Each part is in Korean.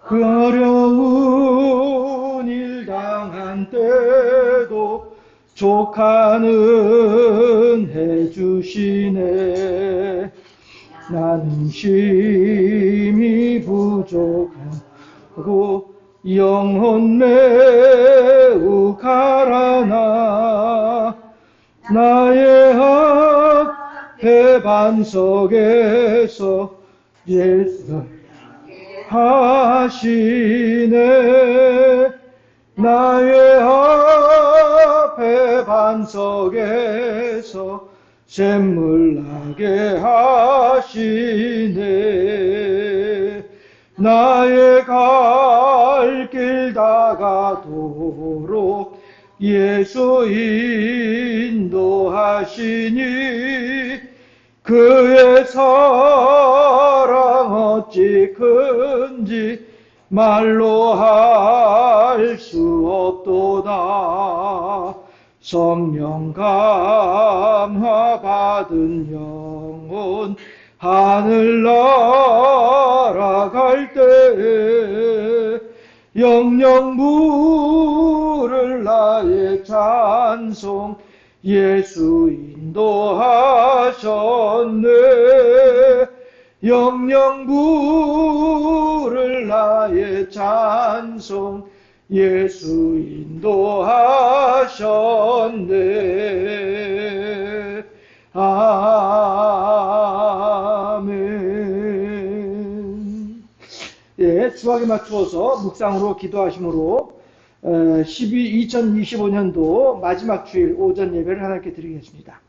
그 어려운 일 당한 때도 족하는 해주시네. 나는 심히 부족하고 영혼 매우 가라나 나의 앞에 반석에서 예수 하시네. 나의 앞에 반석에서 샘물 나게 하시네. 나의 갈 길 다가도록 예수 인도하시니 그의 사랑 어찌 큰지 말로 할 수 없도다. 성령 감화 받은 영혼 하늘 날아갈 때 영영 부를 나의 찬송 예수 인도하셨네. 영영 부를 나의 찬송 예수 인도하셨네. 아멘. 예, 수학에 맞추어서 묵상으로 기도하심으로 2025년도 마지막 주일 오전 예배를 하나님께 드리겠습니다.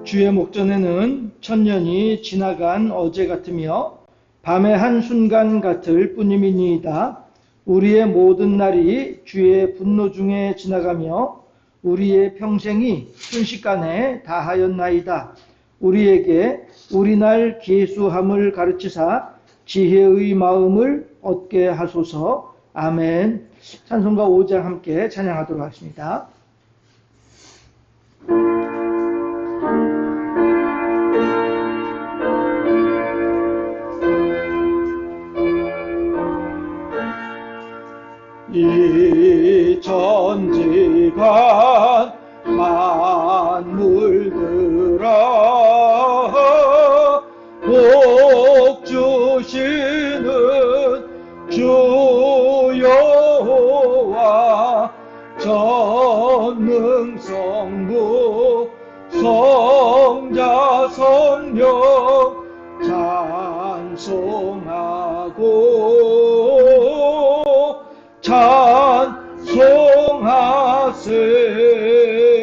주의 목전에는 천년이 지나간 어제 같으며 밤의 한순간 같을 뿐임이니이다. 우리의 모든 날이 주의 분노 중에 지나가며 우리의 평생이 순식간에 다하였나이다. 우리에게 우리날 계수함을 가르치사 지혜의 마음을 얻게 하소서. 아멘. 찬송가 5장 함께 찬양하도록 하겠습니다. 이 천지간 만물들아 복 주시는 주 여호와 전능성부 성자 성령 찬송하고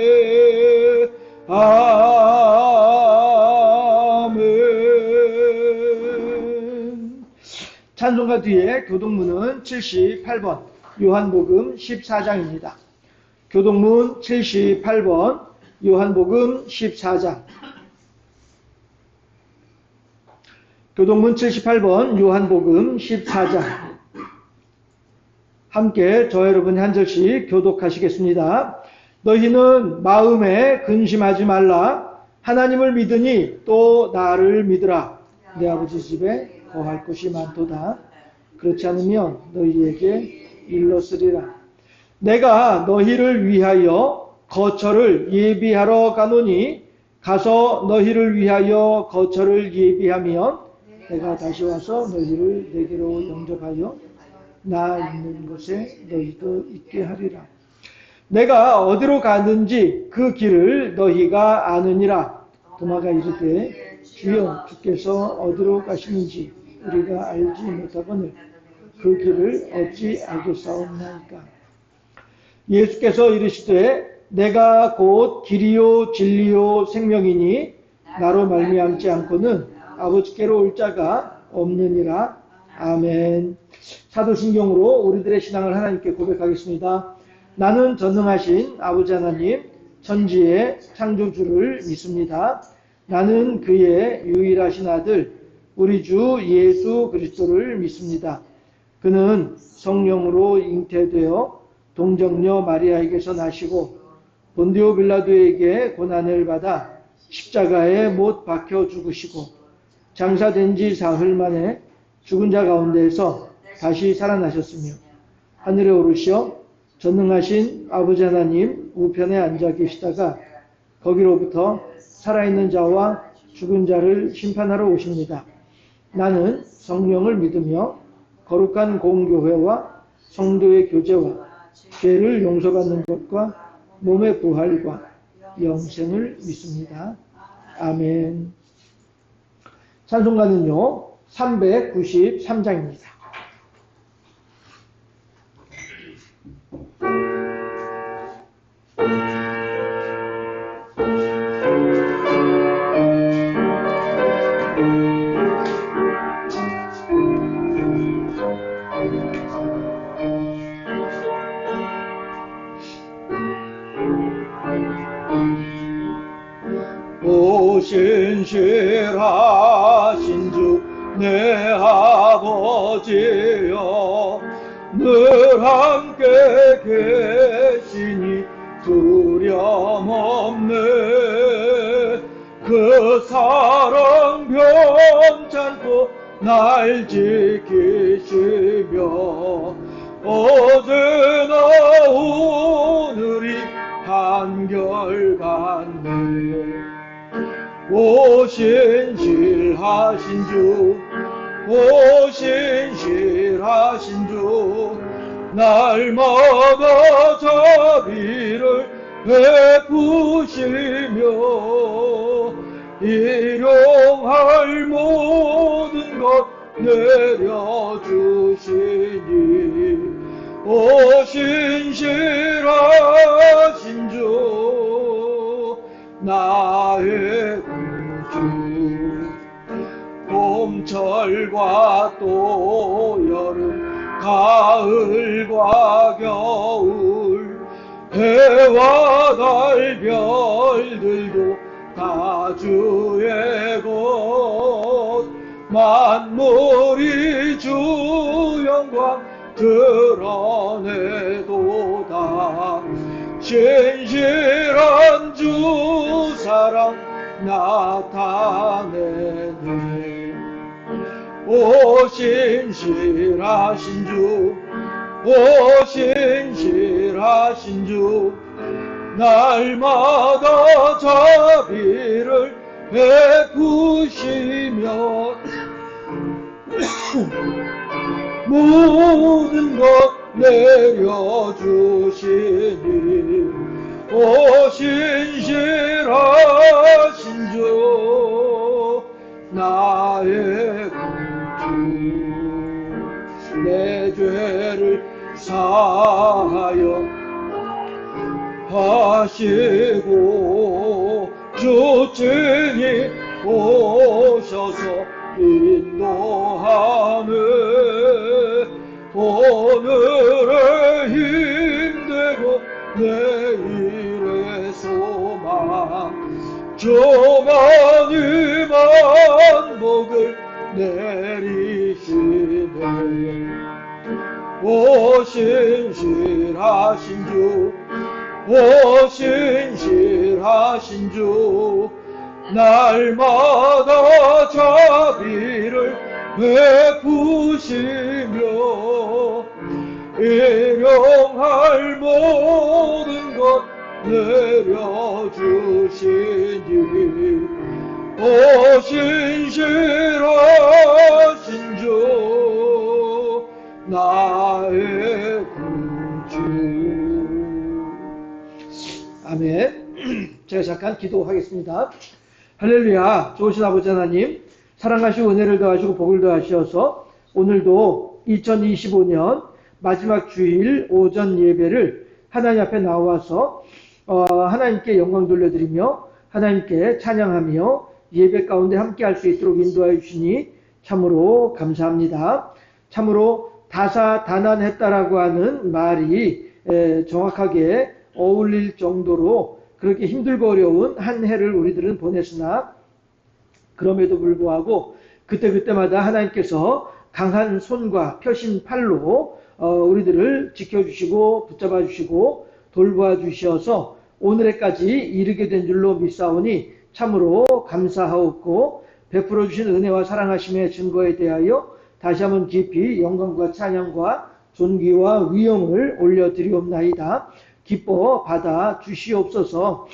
찬송하세. 아멘. 찬송가 뒤에 교동문은 78번 요한복음 14장입니다. 교동문 78번 요한복음 14장. 교동문 78번 요한복음 14장. 함께 저 여러분이 한 절씩 교독하시겠습니다. 너희는 마음에 근심하지 말라. 하나님을 믿으니 또 나를 믿으라. 내 아버지 집에 거할 곳이 많도다. 그렇지 않으면 너희에게 일렀으리라. 내가 너희를 위하여 거처를 예비하러 가노니 가서 너희를 위하여 거처를 예비하면 내가 다시 와서 너희를 내게로 영접하여 나 있는 곳에 너희도 있게 하리라. 내가 어디로 가는지 그 길을 너희가 아느니라. 도마가 이르되 주여 주께서 어디로 가시는지 우리가 알지 못하거늘 그 길을 어찌 알겠사옵나이까. 예수께서 이르시되 내가 곧 길이요 진리요 생명이니 나로 말미암지 않고는 아버지께로 올 자가 없느니라. 아멘. 사도신경으로 우리들의 신앙을 하나님께 고백하겠습니다. 나는 전능하신 아버지 하나님 천지의 창조주를 믿습니다. 나는 그의 유일하신 아들 우리 주 예수 그리스도를 믿습니다. 그는 성령으로 잉태되어 동정녀 마리아에게서 나시고 본디오 빌라도에게 고난을 받아 십자가에 못 박혀 죽으시고 장사된 지 사흘 만에 죽은 자 가운데에서 다시 살아나셨으며 하늘에 오르시어 전능하신 아버지 하나님 우편에 앉아 계시다가 거기로부터 살아있는 자와 죽은 자를 심판하러 오십니다. 나는 성령을 믿으며 거룩한 공교회와 성도의 교제와 죄를 용서받는 것과 몸의 부활과 영생을 믿습니다. 아멘. 찬송가는요 393장입니다. 신실하신 주 내 아버지여 늘 함께 계시니 두려움 없네. 그 사랑 변찮고 날 지키시며 어제나 오늘이 한결같네. 오 신실하신 주, 오 신실하신 주, 날마다 자비를 베푸시며 일용할 모든 것 내려주시니 오 신실하신 주 나의 구주. 봄철과 또 여름 가을과 겨울 해와 달 별들도 다 주의 것 만물이 주 영광 드러내도다. 신실한 주 사랑 나타내네. 오 신실하신 주, 오 신실하신 주, 날마다 자비를 베푸시며 모든 것 내려주시니 오 신실하신 주 나의 구주. 내 죄를 사하여 하시고 주친이 오셔서 인도하네. 오늘의 힘되고 내일의 소망 주만이 만복을 내리시네. 오 신실하신 주, 오 신실하신 주, 날마다 자비를 베푸시며 일용할 모든 것 내려주시니 오 신실하신 주 나의 구주. 아멘. 제가 잠깐 기도하겠습니다. 할렐루야. 좋으신 아버지 하나님, 사랑하시고 은혜를 더하시고 복을 더하셔서 오늘도 2025년 마지막 주일 오전 예배를 하나님 앞에 나와서 하나님께 영광 돌려드리며 하나님께 찬양하며 예배 가운데 함께 할 수 있도록 인도하여 주시니 참으로 감사합니다. 참으로 다사다난했다라고 하는 말이 정확하게 어울릴 정도로 그렇게 힘들고 어려운 한 해를 우리들은 보냈으나 그럼에도 불구하고 그때그때마다 하나님께서 강한 손과 펴신 팔로 우리들을 지켜주시고 붙잡아 주시고 돌보아 주셔서 오늘에까지 이르게 된 줄로 믿사오니 참으로 감사하옵고 베풀어 주신 은혜와 사랑하심의 증거에 대하여 다시 한번 깊이 영광과 찬양과 존귀와 위엄을 올려드리옵나이다. 기뻐 받아 주시옵소서.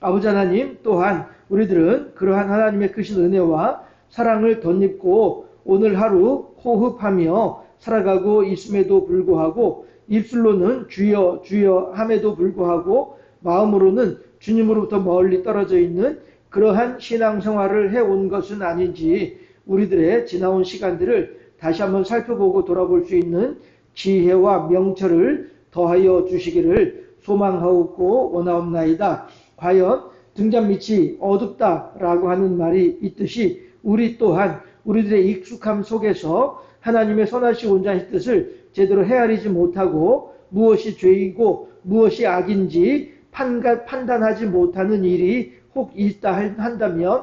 아버지 하나님, 또한 우리들은 그러한 하나님의 크신 은혜와 사랑을 덧입고 오늘 하루 호흡하며 살아가고 있음에도 불구하고 입술로는 주여 주여 함에도 불구하고 마음으로는 주님으로부터 멀리 떨어져 있는 그러한 신앙생활을 해온 것은 아닌지 우리들의 지나온 시간들을 다시 한번 살펴보고 돌아볼 수 있는 지혜와 명철을 더하여 주시기를 소망하옵고 원하옵나이다. 과연 등잔 밑이 어둡다라고 하는 말이 있듯이 우리 또한 우리들의 익숙함 속에서 하나님의 선하시고 온전하신 뜻을 제대로 헤아리지 못하고 무엇이 죄이고 무엇이 악인지 판단하지 못하는 일이 혹 있다 한다면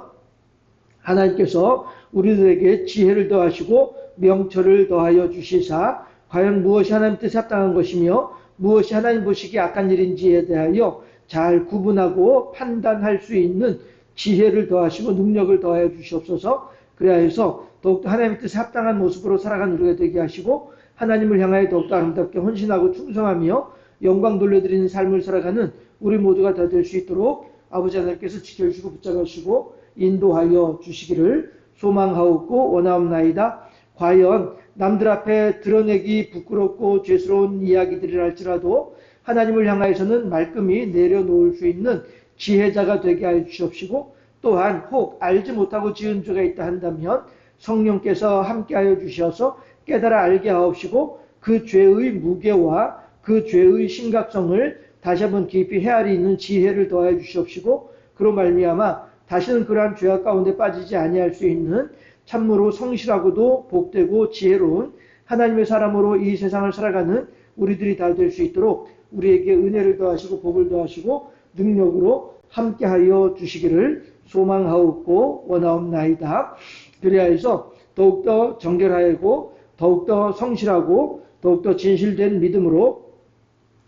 하나님께서 우리들에게 지혜를 더하시고 명철을 더하여 주시사 과연 무엇이 하나님 뜻에 합당한 것이며 무엇이 하나님 보시기에 악한 일인지에 대하여 잘 구분하고 판단할 수 있는 지혜를 더하시고 능력을 더하여 주시옵소서. 그래야 해서 더욱더 하나님 뜻에 합당한 모습으로 살아가는 우리가 되게 하시고 하나님을 향하여 더욱더 아름답게 헌신하고 충성하며 영광 돌려드리는 삶을 살아가는 우리 모두가 다 될 수 있도록 아버지 하나님께서 지켜주시고 붙잡아주시고 인도하여 주시기를 소망하옵고 원하옵나이다. 과연 남들 앞에 드러내기 부끄럽고 죄스러운 이야기들을 할지라도 하나님을 향하여서는 말끔히 내려놓을 수 있는 지혜자가 되게 하여 주시옵시고 또한 혹 알지 못하고 지은 죄가 있다 한다면 성령께서 함께하여 주셔서 깨달아 알게 하옵시고 그 죄의 무게와 그 죄의 심각성을 다시 한번 깊이 헤아리는 지혜를 더하여 주시옵시고 그로 말미암아 다시는 그러한 죄악 가운데 빠지지 아니할 수 있는 참으로 성실하고도 복되고 지혜로운 하나님의 사람으로 이 세상을 살아가는 우리들이 다 될 수 있도록 우리에게 은혜를 더하시고 복을 더하시고 능력으로 함께하여 주시기를 소망하옵고 원하옵나이다. 그리하여서 더욱더 정결하고 더욱더 성실하고 더욱더 진실된 믿음으로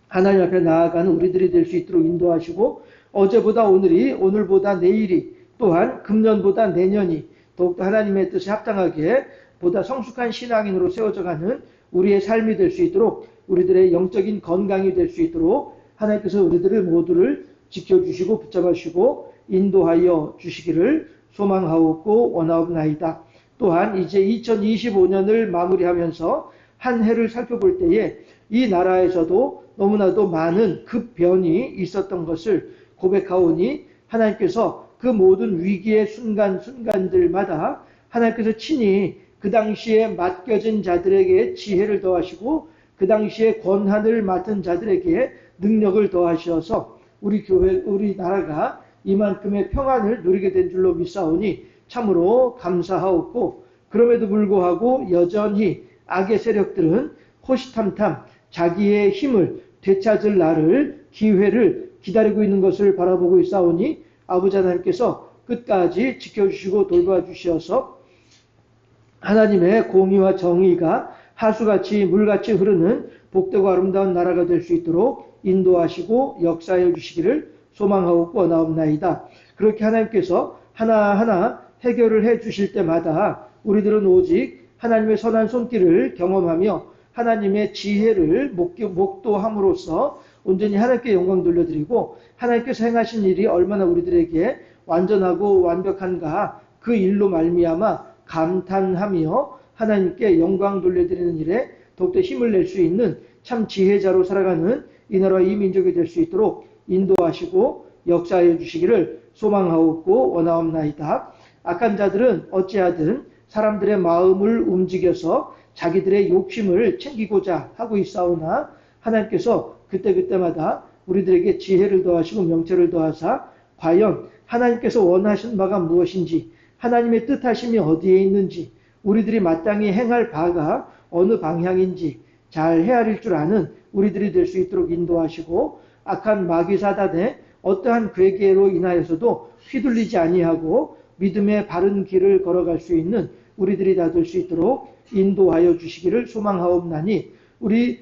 하나님 앞에 나아가는 우리들이 될 수 있도록 인도하시고 어제보다 오늘이 오늘보다 내일이 또한 금년보다 내년이 더욱더 하나님의 뜻에 합당하게 보다 성숙한 신앙인으로 세워져가는 우리의 삶이 될 수 있도록 우리들의 영적인 건강이 될 수 있도록 하나님께서 우리들을 모두를 지켜주시고 붙잡아주시고 인도하여 주시기를 소망하옵고 원하옵나이다. 또한 이제 2025년을 마무리하면서 한 해를 살펴볼 때에 이 나라에서도 너무나도 많은 급변이 있었던 것을 고백하오니 하나님께서 그 모든 위기의 순간순간들마다 하나님께서 친히 그 당시에 맡겨진 자들에게 지혜를 더하시고 그 당시에 권한을 맡은 자들에게 능력을 더하셔서 우리 교회, 우리 나라가 이만큼의 평안을 누리게 된 줄로 믿사오니 참으로 감사하옵고 그럼에도 불구하고 여전히 악의 세력들은 호시탐탐 자기의 힘을 되찾을 날을 기회를 기다리고 있는 것을 바라보고 있사오니 아버지 하나님께서 끝까지 지켜주시고 돌봐주셔서 하나님의 공의와 정의가 하수같이 물같이 흐르는 복되고 아름다운 나라가 될 수 있도록 인도하시고 역사해 주시기를 소망하고 원하옵나이다. 그렇게 하나님께서 하나하나 해결을 해 주실 때마다 우리들은 오직 하나님의 선한 손길을 경험하며 하나님의 지혜를 목도함으로써 온전히 하나님께 영광 돌려드리고 하나님께서 행하신 일이 얼마나 우리들에게 완전하고 완벽한가 그 일로 말미암아 감탄하며 하나님께 영광 돌려드리는 일에 더욱더 힘을 낼 수 있는 참 지혜자로 살아가는 이 나라와 이 민족이 될 수 있도록 인도하시고 역사해 주시기를 소망하옵고 원하옵나이다. 악한 자들은 어찌하든 사람들의 마음을 움직여서 자기들의 욕심을 챙기고자 하고 있사오나 하나님께서 그때그때마다 우리들에게 지혜를 더하시고 명철을 더하사 과연 하나님께서 원하신 바가 무엇인지, 하나님의 뜻하심이 어디에 있는지, 우리들이 마땅히 행할 바가 어느 방향인지 잘 헤아릴 줄 아는 우리들이 될 수 있도록 인도하시고, 악한 마귀 사단의 어떠한 괴계로 인하여서도 휘둘리지 아니하고 믿음의 바른 길을 걸어갈 수 있는 우리들이 다 될 수 있도록 인도하여 주시기를 소망하옵나니, 우리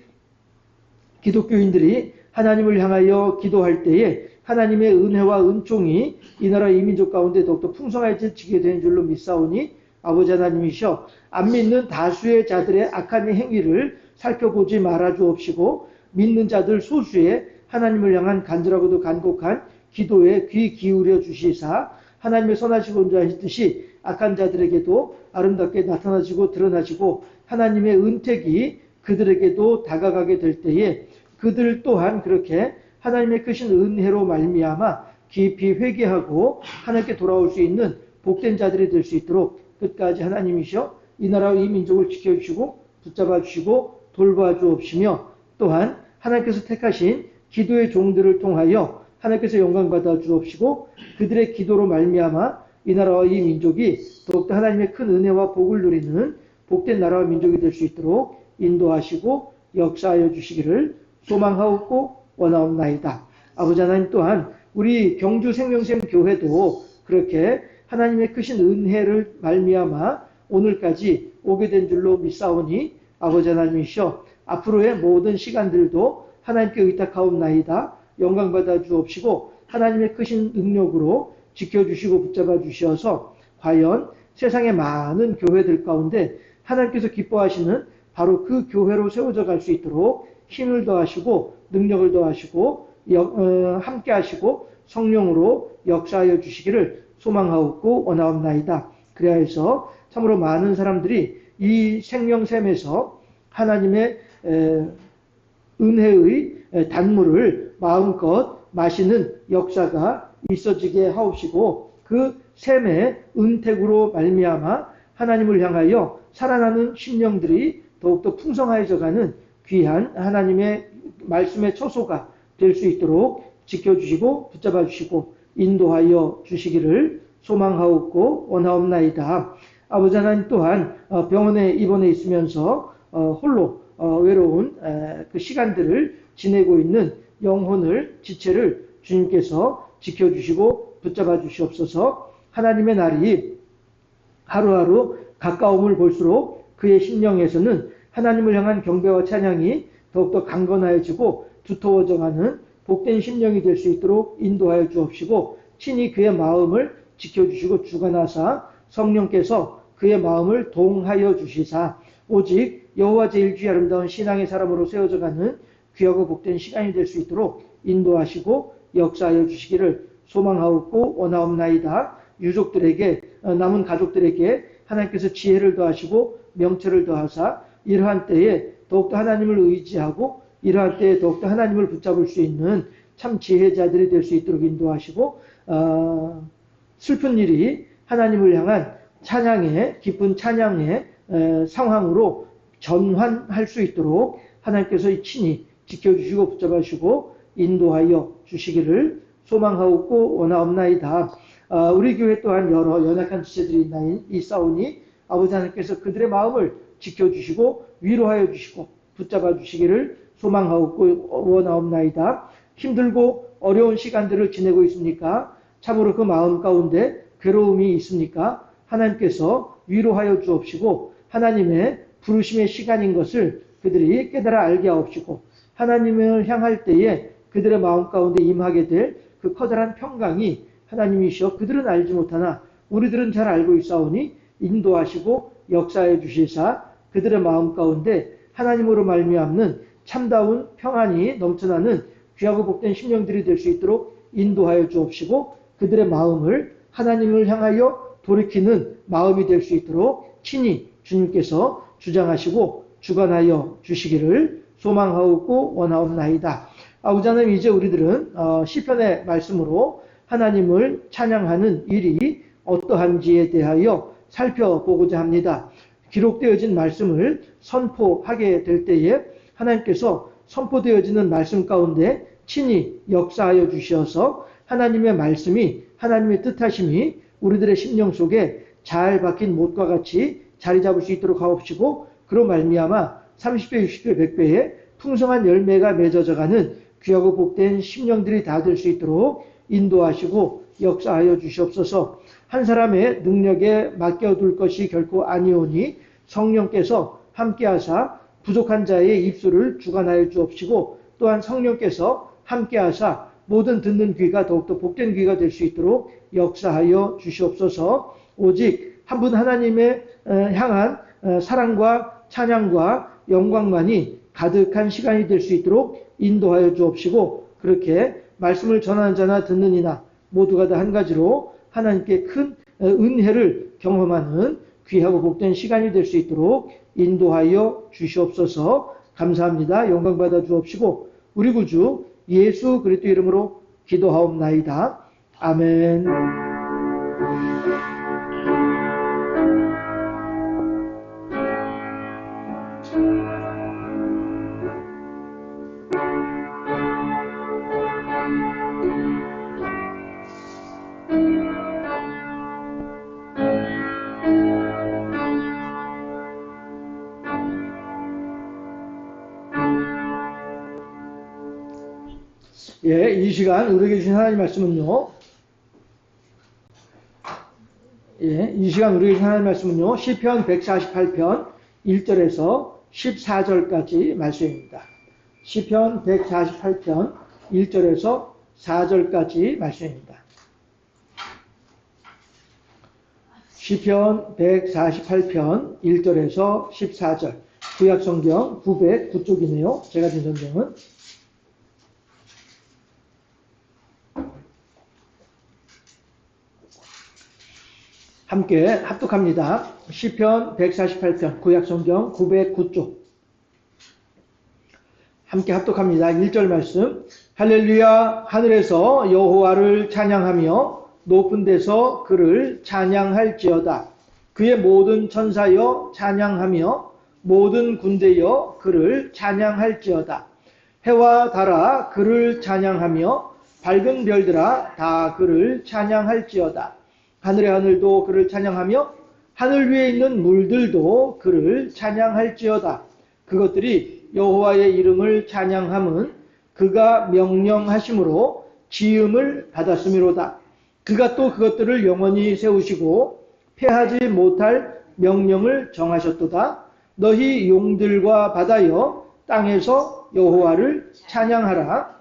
기독교인들이 하나님을 향하여 기도할 때에 하나님의 은혜와 은총이 이 나라 이 민족 가운데 더욱더 풍성해지게 되는 줄로 믿사오니, 아버지 하나님이셔 안 믿는 다수의 자들의 악한 행위를 살펴보지 말아 주옵시고, 믿는 자들 소수의 하나님을 향한 간절하고도 간곡한 기도에 귀 기울여 주시사, 하나님의 선하시고 온전하신 뜻이 악한 자들에게도 아름답게 나타나시고 드러나시고 하나님의 은택이 그들에게도 다가가게 될 때에 그들 또한 그렇게 하나님의 크신 은혜로 말미암아 깊이 회개하고 하나님께 돌아올 수 있는 복된 자들이 될 수 있도록 끝까지 하나님이셔 이 나라와 이 민족을 지켜주시고 붙잡아 주시고 돌봐 주옵시며, 또한 하나님께서 택하신 기도의 종들을 통하여 하나님께서 영광받아 주옵시고, 그들의 기도로 말미암아 이 나라와 이 민족이 더욱더 하나님의 큰 은혜와 복을 누리는 복된 나라와 민족이 될 수 있도록 인도하시고 역사하여 주시기를 소망하옵고 원하옵나이다. 아버지 하나님, 또한 우리 경주 생명샘 교회도 그렇게 하나님의 크신 은혜를 말미암아 오늘까지 오게 된 줄로 믿사오니, 아버지 하나님이시여 앞으로의 모든 시간들도 하나님께 의탁하옵나이다. 영광받아 주옵시고 하나님의 크신 능력으로 지켜주시고 붙잡아 주셔서 과연 세상의 많은 교회들 가운데 하나님께서 기뻐하시는 바로 그 교회로 세워져 갈 수 있도록 힘을 더하시고 능력을 더하시고 함께 하시고 성령으로 역사하여 주시기를 소망하옵고 원하옵나이다. 그래서 참으로 많은 사람들이 이 생명샘에서 하나님의 은혜의 단물을 마음껏 마시는 역사가 있어지게 하옵시고, 그 샘의 은택으로 말미암아 하나님을 향하여 살아나는 심령들이 더욱더 풍성해져가는 귀한 하나님의 말씀의 처소가 될 수 있도록 지켜주시고 붙잡아 주시고 인도하여 주시기를 소망하옵고 원하옵나이다. 아버지 하나님, 또한 병원에 입원해 있으면서 홀로 외로운 그 시간들을 지내고 있는 영혼을, 지체를 주님께서 지켜주시고 붙잡아 주시옵소서. 하나님의 날이 하루하루 가까움을 볼수록 그의 심령에서는 하나님을 향한 경배와 찬양이 더욱더 강건하여지고 두터워져가는 복된 심령이 될 수 있도록 인도하여 주옵시고, 친히 그의 마음을 지켜주시고 주관하사 성령께서 그의 마음을 동하여 주시사 오직 여호와 제일 귀 아름다운 신앙의 사람으로 세워져가는 귀하고 복된 시간이 될 수 있도록 인도하시고 역사하여 주시기를 소망하옵고 원하옵나이다. 유족들에게, 남은 가족들에게 하나님께서 지혜를 더하시고 명철을 더하사 이러한 때에 더욱더 하나님을 의지하고 이러한 때에 더욱더 하나님을 붙잡을 수 있는 참 지혜자들이 될 수 있도록 인도하시고, 슬픈 일이 하나님을 향한 찬양의, 기쁜 찬양의 상황으로 전환할 수 있도록 하나님께서 친히 지켜주시고 붙잡아 주시고 인도하여 주시기를 소망하옵고 원하옵나이다. 우리 교회 또한 여러 연약한 지체들이 있사오니 아버지 하나님께서 그들의 마음을 지켜주시고 위로하여 주시고 붙잡아 주시기를 소망하옵고 원하옵나이다. 힘들고 어려운 시간들을 지내고 있습니까? 참으로 그 마음 가운데 괴로움이 있습니까? 하나님께서 위로하여 주옵시고 하나님의 부르심의 시간인 것을 그들이 깨달아 알게 하옵시고, 하나님을 향할 때에 그들의 마음 가운데 임하게 될 그 커다란 평강이 하나님이시여 그들은 알지 못하나 우리들은 잘 알고 있사오니 인도하시고 역사해 주시사 그들의 마음 가운데 하나님으로 말미암는 참다운 평안이 넘쳐나는 귀하고 복된 심령들이 될 수 있도록 인도하여 주옵시고, 그들의 마음을 하나님을 향하여 돌이키는 마음이 될 수 있도록 친히 주님께서 주장하시고 주관하여 주시기를 소망하옵고 원하옵나이다. 아버지 하나님, 이제 우리들은 시편의 말씀으로 하나님을 찬양하는 일이 어떠한지에 대하여 살펴보고자 합니다. 기록되어진 말씀을 선포하게 될 때에 하나님께서 선포되어지는 말씀 가운데 친히 역사하여 주시어서 하나님의 말씀이, 하나님의 뜻하심이 우리들의 심령 속에 잘 박힌 못과 같이 자리 잡을 수 있도록 하옵시고, 그로 말미암아 30배, 60배, 100배의 풍성한 열매가 맺어져가는 귀하고 복된 심령들이 다 될 수 있도록 인도하시고 역사하여 주시옵소서. 한 사람의 능력에 맡겨둘 것이 결코 아니오니 성령께서 함께하사 부족한 자의 입술을 주관하여 주옵시고, 또한 성령께서 함께하사 모든 듣는 귀가 더욱더 복된 귀가 될 수 있도록 역사하여 주시옵소서. 오직 한 분 하나님의 향한 사랑과 찬양과 영광만이 가득한 시간이 될 수 있도록 인도하여 주옵시고, 그렇게 말씀을 전하는 자나 듣는 이나 모두가 다 한 가지로 하나님께 큰 은혜를 경험하는 귀하고 복된 시간이 될 수 있도록 인도하여 주시옵소서. 감사합니다. 영광 받아 주옵시고 우리 구주 예수 그리스도 이름으로 기도하옵나이다. 아멘. 예, 이 시간 우리에게 주신 하나님 말씀은요. 예, 이 시간 우리에게 주신 하나님 말씀은요. 시편 148편 1절에서 14절까지 말씀입니다. 시편 148편 1절에서 4절까지 말씀입니다. 시편 148편 1절에서 14절. 구약성경 909쪽이네요. 제가 든 성경은. 함께 합독합니다. 시편 148편 구약성경 909쪽 함께 합독합니다. 1절 말씀. 할렐루야. 하늘에서 여호와를 찬양하며 높은 데서 그를 찬양할지어다. 그의 모든 천사여 찬양하며 모든 군대여 그를 찬양할지어다. 해와 달아 그를 찬양하며 밝은 별들아 다 그를 찬양할지어다. 하늘의 하늘도 그를 찬양하며 하늘 위에 있는 물들도 그를 찬양할지어다. 그것들이 여호와의 이름을 찬양함은 그가 명령하심으로 지음을 받았음이로다. 그가 또 그것들을 영원히 세우시고 패하지 못할 명령을 정하셨도다. 너희 용들과 바다여 땅에서 여호와를 찬양하라.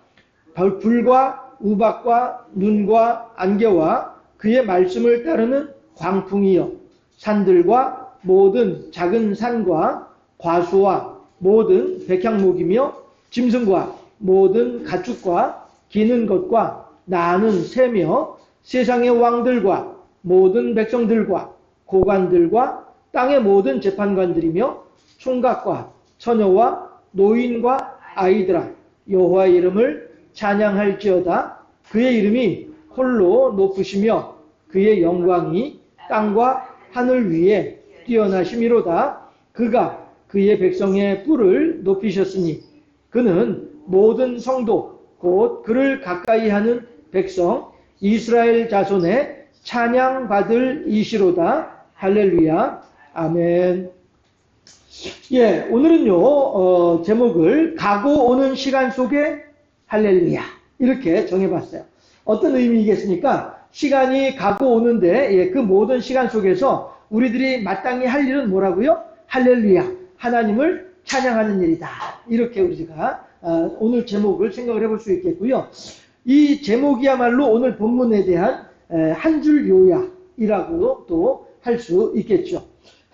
불과 우박과 눈과 안개와 그의 말씀을 따르는 광풍이여 산들과 모든 작은 산과 과수와 모든 백향목이며 짐승과 모든 가축과 기는 것과 나는 새며 세상의 왕들과 모든 백성들과 고관들과 땅의 모든 재판관들이며 총각과 처녀와 노인과 아이들아 여호와의 이름을 찬양할지어다. 그의 이름이 홀로 높으시며 그의 영광이 땅과 하늘 위에 뛰어나심이로다. 그가 그의 백성의 뿔을 높이셨으니 그는 모든 성도 곧 그를 가까이 하는 백성 이스라엘 자손의 찬양받을 이시로다. 할렐루야. 아멘. 예, 오늘은요 제목을 가고 오는 시간 속에 할렐루야 이렇게 정해봤어요. 어떤 의미이겠습니까? 시간이 가고 오는데 예, 그 모든 시간 속에서 우리들이 마땅히 할 일은 뭐라고요? 할렐루야, 하나님을 찬양하는 일이다. 이렇게 우리가 오늘 제목을 생각을 해볼 수 있겠고요. 이 제목이야말로 오늘 본문에 대한 한 줄 요약이라고 또 할 수 있겠죠.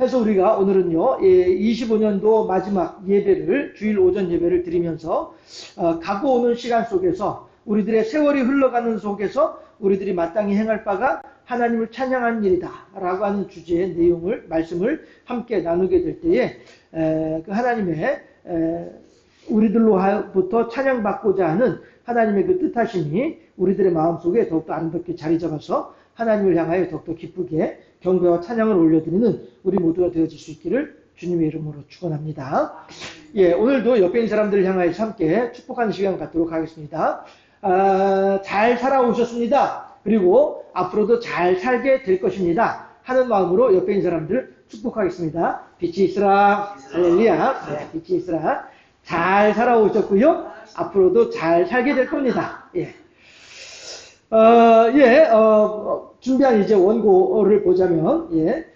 해서 우리가 오늘은요 25년도 마지막 예배를 주일 오전 예배를 드리면서 가고 오는 시간 속에서 우리들의 세월이 흘러가는 속에서 우리들이 마땅히 행할 바가 하나님을 찬양하는 일이다 라고 하는 주제의 내용을 말씀을 함께 나누게 될 때에 그 하나님의 우리들로부터 찬양받고자 하는 하나님의 그 뜻하심이 우리들의 마음속에 더욱더 아름답게 자리 잡아서 하나님을 향하여 더욱더 기쁘게 경배와 찬양을 올려드리는 우리 모두가 되어질 수 있기를 주님의 이름으로 축원합니다. 예, 오늘도 옆에 있는 사람들을 향하여서 함께 축복하는 시간 갖도록 하겠습니다. 잘 살아오셨습니다. 그리고 앞으로도 잘 살게 될 것입니다. 하는 마음으로 옆에 있는 사람들을 축복하겠습니다. 빛이 있으라. 할렐루야. 네, 빛이 있으라. 잘 살아오셨고요. 앞으로도 잘 살게 될 겁니다. 예. 준비한 이제 원고를 보자면, 예.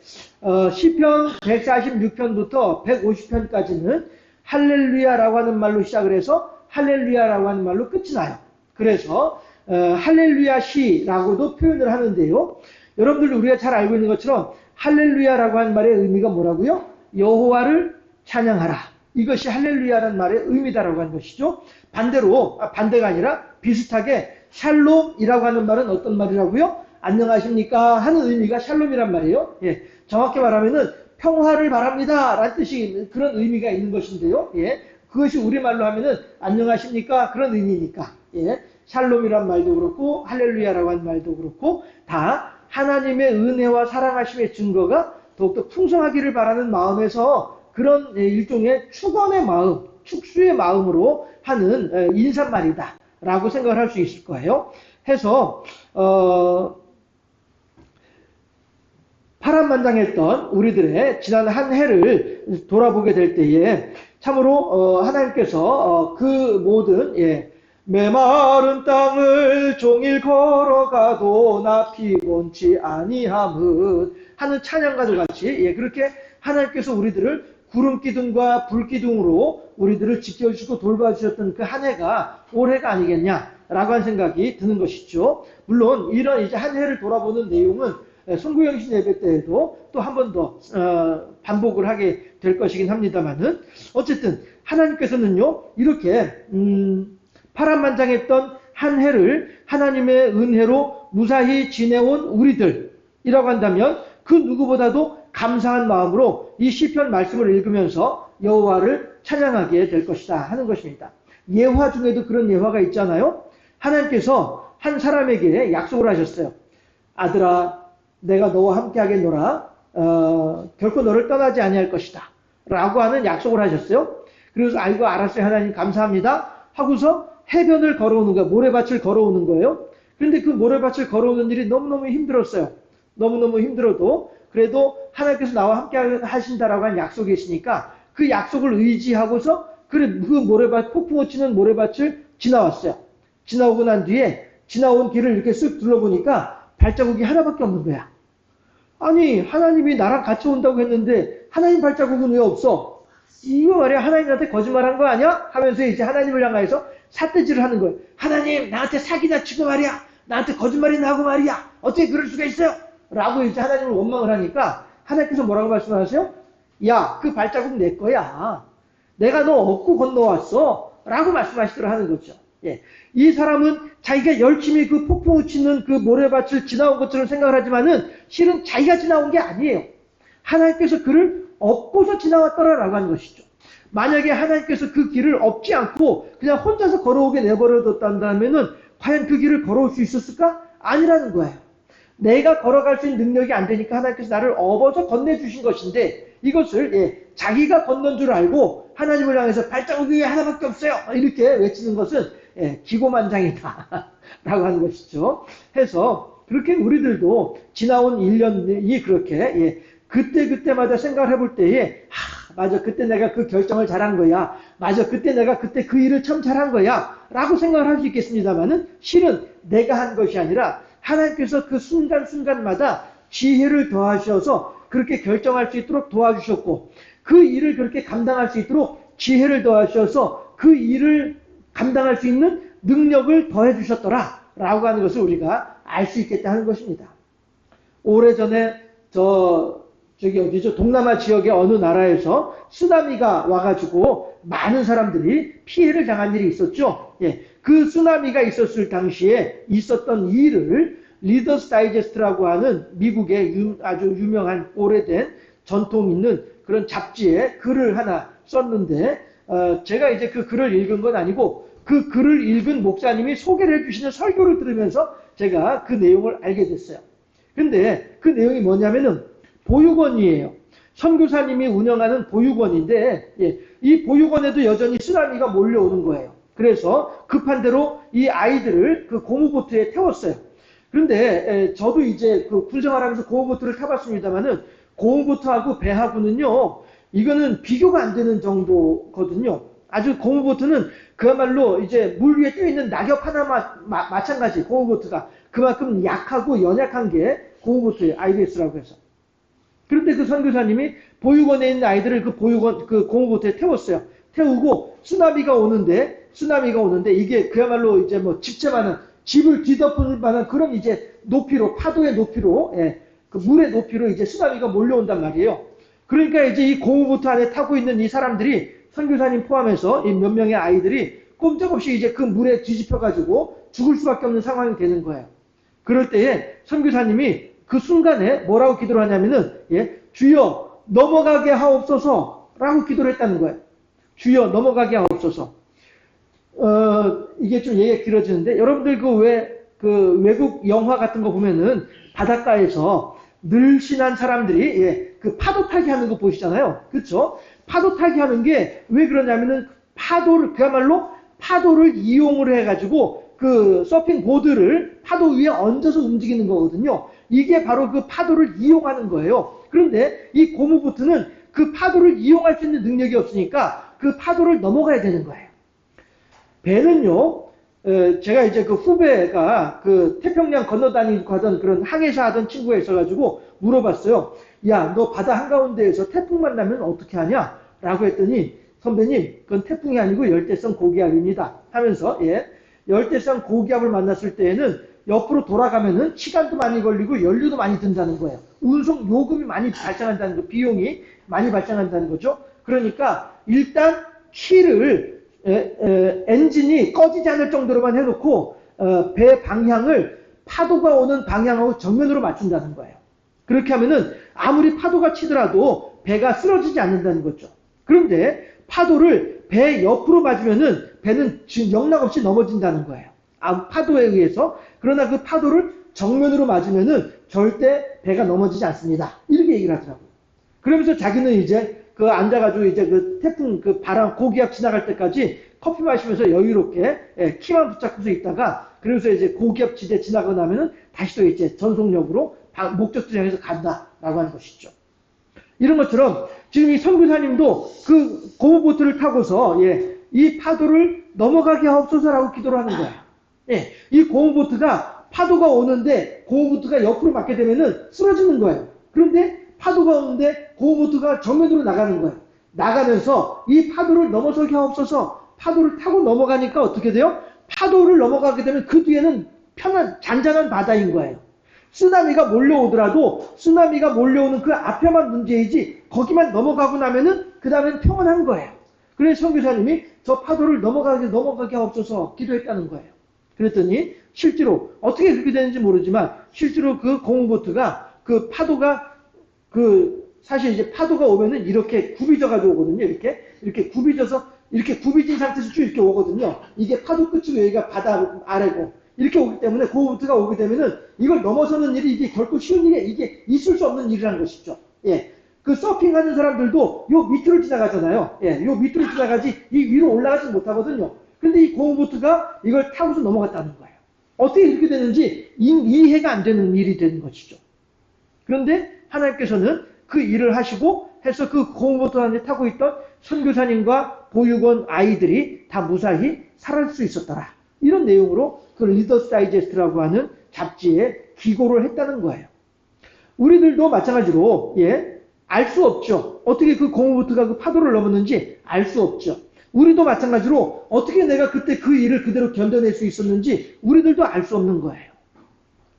시편 146편부터 150편까지는 할렐루야라고 하는 말로 시작을 해서 할렐루야라고 하는 말로 끝이 나요. 그래서, 할렐루야 시라고도 표현을 하는데요. 여러분들 우리가 잘 알고 있는 것처럼 할렐루야라고 하는 말의 의미가 뭐라고요? 여호와를 찬양하라. 이것이 할렐루야라는 말의 의미다라고 하는 것이죠. 반대로, 반대가 아니라 비슷하게 샬롬이라고 하는 말은 어떤 말이라고요? 안녕하십니까? 하는 의미가 샬롬이란 말이에요. 예, 정확히 말하면은 평화를 바랍니다. 라는 뜻이 그런 의미가 있는 것인데요. 예, 그것이 우리말로 하면은 안녕하십니까? 그런 의미니까. 예, 샬롬이란 말도 그렇고 할렐루야라고 하는 말도 그렇고 다 하나님의 은혜와 사랑하심의 증거가 더욱더 풍성하기를 바라는 마음에서 그런 일종의 축원의 마음, 축수의 마음으로 하는 인사말이다 라고 생각을 할 수 있을 거예요. 해서 파란만장했던 우리들의 지난 한 해를 돌아보게 될 때에 참으로 하나님께서 그 모든 메마른 땅을 종일 걸어가도 나 피곤치 아니함은 하는 찬양과도 같이 그렇게 하나님께서 우리들을 구름기둥과 불기둥으로 우리들을 지켜주시고 돌봐주셨던 그 한 해가 올해가 아니겠냐라고 하는 생각이 드는 것이죠. 물론 이런 이제 한 해를 돌아보는 내용은 송구영신 예배 때에도 또 한 번 더 반복을 하게 될 것이긴 합니다만은 어쨌든 하나님께서는요 이렇게 파란만장했던 한 해를 하나님의 은혜로 무사히 지내온 우리들이라고 한다면 그 누구보다도 감사한 마음으로 이 시편 말씀을 읽으면서 여호와를 찬양하게 될 것이다 하는 것입니다. 예화 중에도 그런 예화가 있잖아요. 하나님께서 한 사람에게 약속을 하셨어요. 아들아 내가 너와 함께 하겠노라. 결코 너를 떠나지 아니할 것이다 라고 하는 약속을 하셨어요. 그래서 아이고 알았어요 하나님 감사합니다 하고서 해변을 걸어오는 거예요. 모래밭을 걸어오는 거예요. 그런데 그 모래밭을 걸어오는 일이 너무너무 힘들었어요. 너무너무 힘들어도 그래도 하나님께서 나와 함께 하신다라고 한 약속이 있으니까 그 약속을 의지하고서 그 모래밭, 폭풍우 치는 모래밭을 지나왔어요. 지나오고 난 뒤에 지나온 길을 이렇게 쓱 둘러보니까 발자국이 하나밖에 없는 거야. 아니 하나님이 나랑 같이 온다고 했는데 하나님 발자국은 왜 없어? 이거 말이야 하나님한테 거짓말한 거 아니야? 하면서 이제 하나님을 향해서 삿대질을 하는 거예요. 하나님 나한테 사기나 치고 말이야. 나한테 거짓말이나 하고 말이야. 어떻게 그럴 수가 있어요? 라고 이제 하나님을 원망을 하니까 하나님께서 뭐라고 말씀하세요? 야, 그 발자국 내 거야. 내가 너 업고 건너왔어. 라고 말씀하시더라 하는 거죠. 예. 이 사람은 자기가 열심히 그 폭풍우 치는 그 모래밭을 지나온 것처럼 생각을 하지만은 실은 자기가 지나온 게 아니에요. 하나님께서 그를 업고서 지나왔더라라고 하는 것이죠. 만약에 하나님께서 그 길을 업지 않고 그냥 혼자서 걸어오게 내버려뒀다면은 과연 그 길을 걸어올 수 있었을까? 아니라는 거예요. 내가 걸어갈 수 있는 능력이 안 되니까 하나님께서 나를 업어서 건네주신 것인데 이것을 자기가 건넌 줄 알고 하나님을 향해서 발자국이 왜 하나밖에 없어요 이렇게 외치는 것은 기고만장이다 라고 하는 것이죠. 해서 그렇게 우리들도 지나온 1년이 그렇게 그때마다 생각을 해볼 때에 맞아 그때 내가 그 결정을 잘한 거야. 맞아 그때 내가 그때 그 일을 참 잘한 거야 라고 생각을 할 수 있겠습니다만은 실은 내가 한 것이 아니라 하나님께서 그 순간순간마다 지혜를 더하셔서 그렇게 결정할 수 있도록 도와주셨고 그 일을 그렇게 감당할 수 있도록 지혜를 더하셔서 그 일을 감당할 수 있는 능력을 더해 주셨더라 라고 하는 것을 우리가 알 수 있겠다 하는 것입니다. 오래전에 저기 어디죠? 동남아 지역의 어느 나라에서 쓰나미가 와가지고 많은 사람들이 피해를 당한 일이 있었죠. 그 쓰나미가 있었을 당시에 있었던 일을 리더스 다이제스트라고 하는 미국의 아주 유명한 오래된 전통 있는 그런 잡지에 글을 하나 썼는데 제가 이제 그 글을 읽은 건 아니고 그 글을 읽은 목사님이 소개를 해주시는 설교를 들으면서 제가 그 내용을 알게 됐어요. 근데 그 내용이 뭐냐면은 보육원이에요. 선교사님이 운영하는 보육원인데 이 보육원에도 여전히 쓰나미가 몰려오는 거예요. 그래서 급한 대로 이 아이들을 그 고무보트에 태웠어요. 그런데 저도 이제 그 군생활하면서 고무보트를 타봤습니다만은 고무보트하고 배하고는요, 이거는 비교가 안 되는 정도거든요. 아주 고무보트는 그야말로 이제 물 위에 떠있는 낙엽 하나 마찬가지. 고무보트가 그만큼 약하고 연약한 게 고무보트예요. IBS라고 해서. 그런데 그 선교사님이 보육원에 있는 아이들을 그 보육원 그 고무보트에 태웠어요. 태우고 쓰나미가 오는데 이게 그야말로 이제 뭐 집채만한 집을 뒤덮을 만한 그런 이제 높이로, 파도의 높이로, 그 물의 높이로 이제 쓰나미가 몰려온단 말이에요. 그러니까 이제 이 고무보트 안에 타고 있는 이 사람들이, 선교사님 포함해서 이 몇 명의 아이들이 꼼짝없이 이제 그 물에 뒤집혀가지고 죽을 수밖에 없는 상황이 되는 거예요. 그럴 때에 선교사님이 그 순간에 뭐라고 기도를 하냐면은, 주여 넘어가게 하옵소서 라고 기도를 했다는 거예요. 주여 넘어가게 하옵소서. 이게 좀 얘기가 길어지는데, 여러분들 그 외국 영화 같은 거 보면은 바닷가에서 늘씬한 사람들이 그 파도 타기 하는 거 보시잖아요. 그렇죠? 파도 타기 하는 게 왜 그러냐면은 그야말로 파도를 이용을 해가지고 그 서핑 보드를 파도 위에 얹어서 움직이는 거거든요. 이게 바로 그 파도를 이용하는 거예요. 그런데 이 고무보트는 그 파도를 이용할 수 있는 능력이 없으니까 그 파도를 넘어가야 되는 거예요. 배는요, 제가 이제 그 후배가 그 태평양 건너다니고 하던 그런 항해사 하던 친구가 있어가지고 물어봤어요. 야, 너 바다 한가운데에서 태풍만 나면 어떻게 하냐? 라고 했더니, 선배님, 그건 태풍이 아니고 열대성 고기압입니다. 하면서, 열대성 고기압을 만났을 때에는 옆으로 돌아가면은 시간도 많이 걸리고 연료도 많이 든다는 거예요. 운송 요금이 많이 발생한다는 거, 비용이 많이 발생한다는 거죠. 그러니까 일단 키를 엔진이 꺼지지 않을 정도로만 해놓고 배 방향을 파도가 오는 방향하고 정면으로 맞춘다는 거예요. 그렇게 하면은 아무리 파도가 치더라도 배가 쓰러지지 않는다는 거죠. 그런데 파도를 배 옆으로 맞으면은 배는 지금 영락없이 넘어진다는 거예요. 파도에 의해서. 그러나 그 파도를 정면으로 맞으면은 절대 배가 넘어지지 않습니다. 이렇게 얘기를 하더라고요. 그러면서 자기는 이제 그 앉아가지고 이제 그 태풍 그 바람 고기압 지나갈 때까지 커피 마시면서 여유롭게 키만 붙잡고서 있다가, 그래서 이제 고기압 지대 지나고 나면은 다시 또 이제 전속력으로 목적지 향해서 간다라고 하는 것이죠. 이런 것처럼 지금 이 선교사님도 그 고무보트를 타고서 이 파도를 넘어가게 하옵소서라고 기도를 하는 거예요. 이 고무보트가 파도가 오는데 고무보트가 옆으로 맞게 되면은 쓰러지는 거예요. 그런데 파도가 오는데 고무보트가 정면으로 나가는 거예요. 나가면서 이 파도를 넘어서게 하옵소서. 파도를 타고 넘어가니까 어떻게 돼요? 파도를 넘어가게 되면 그 뒤에는 편한 잔잔한 바다인 거예요. 쓰나미가 몰려오더라도 쓰나미가 몰려오는 그 앞에만 문제이지 거기만 넘어가고 나면은 그 다음엔 평온한 거예요. 그래서 선교사님이 저 파도를 넘어가게 하옵소서 기도했다는 거예요. 그랬더니 실제로 어떻게 그렇게 되는지 모르지만 실제로 그 고무보트가 그 파도가 사실 이제 파도가 오면은 이렇게 굽이져 가지고 오거든요. 이렇게 굽이진 상태에서 쭉 이렇게 오거든요. 이게 파도 끝이고 여기가 바다 아래고 이렇게 오기 때문에 고무보트가 오게 되면은 이걸 넘어서는 일이 이게 결코 쉬운 일이 이게 있을 수 없는 일이라는 것이죠. 그 서핑하는 사람들도 요 밑으로 지나가잖아요. 요 밑으로 지나가지 이 위로 올라가지 못하거든요. 근데 이 고무보트가 이걸 타고서 넘어갔다는 거예요. 어떻게 이렇게 되는지 이해가 안 되는 일이 되는 것이죠. 그런데 하나님께서는 그 일을 하시고 해서 그 고무보트 안에 타고 있던 선교사님과 보육원 아이들이 다 무사히 살아날 수 있었더라. 이런 내용으로 그 리더스 다이제스트라고 하는 잡지에 기고를 했다는 거예요. 우리들도 마찬가지로 알 수 없죠. 어떻게 그 고무보트가 그 파도를 넘었는지 알 수 없죠. 우리도 마찬가지로 어떻게 내가 그때 그 일을 그대로 견뎌낼 수 있었는지 우리들도 알 수 없는 거예요.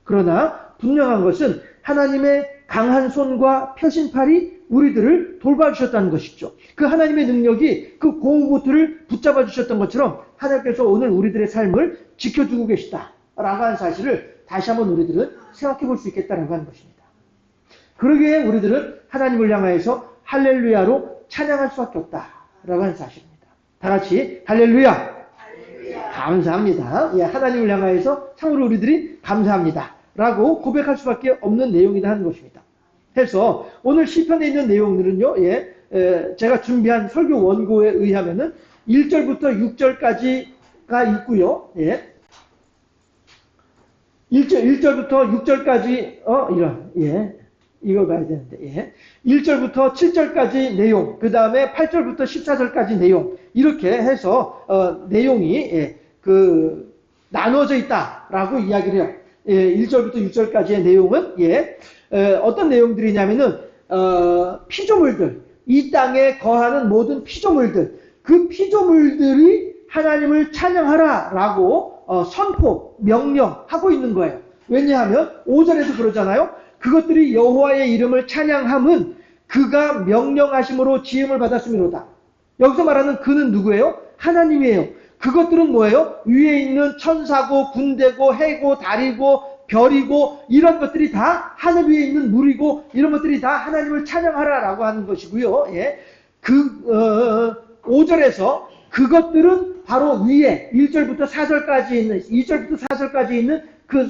그러나 분명한 것은 하나님의 강한 손과 펴신팔이 우리들을 돌봐주셨다는 것이죠. 그 하나님의 능력이 그 고무보트를 붙잡아 주셨던 것처럼 하나님께서 오늘 우리들의 삶을 지켜주고 계시다라고 하는 사실을 다시 한번 우리들은 생각해 볼 수 있겠다라고 하는 것입니다. 그러기에 우리들은 하나님을 향하여서 할렐루야로 찬양할 수밖에 없다라고 하는 사실입니다. 다 같이 할렐루야! 감사합니다. 하나님을 향하여서 참으로 우리들이 감사합니다 라고 고백할 수밖에 없는 내용이다 하는 것입니다. 해서 오늘 시편에 있는 내용들은요, 제가 준비한 설교 원고에 의하면은 1절부터 6절까지가 있고요. 1절부터 6절까지, 이걸 봐야 되는데, 1절부터 7절까지 내용, 그 다음에 8절부터 14절까지 내용, 이렇게 해서, 내용이, 나눠져 있다라고 이야기를 해요. 1절부터 6절까지의 내용은, 어떤 내용들이냐면은, 피조물들, 이 땅에 거하는 모든 피조물들, 그 피조물들이 하나님을 찬양하라라고 선포, 명령하고 있는 거예요. 왜냐하면 5절에서 그러잖아요. 그것들이 여호와의 이름을 찬양함은 그가 명령하심으로 지음을 받았음이로다. 여기서 말하는 그는 누구예요? 하나님이에요. 그것들은 뭐예요? 위에 있는 천사고 군대고 해고 달이고 별이고 이런 것들이 다 하늘 위에 있는 물이고 이런 것들이 다 하나님을 찬양하라라고 하는 것이고요. 5절에서 그것들은 바로 위에 1절부터 4절까지 있는 2절부터 4절까지 있는 그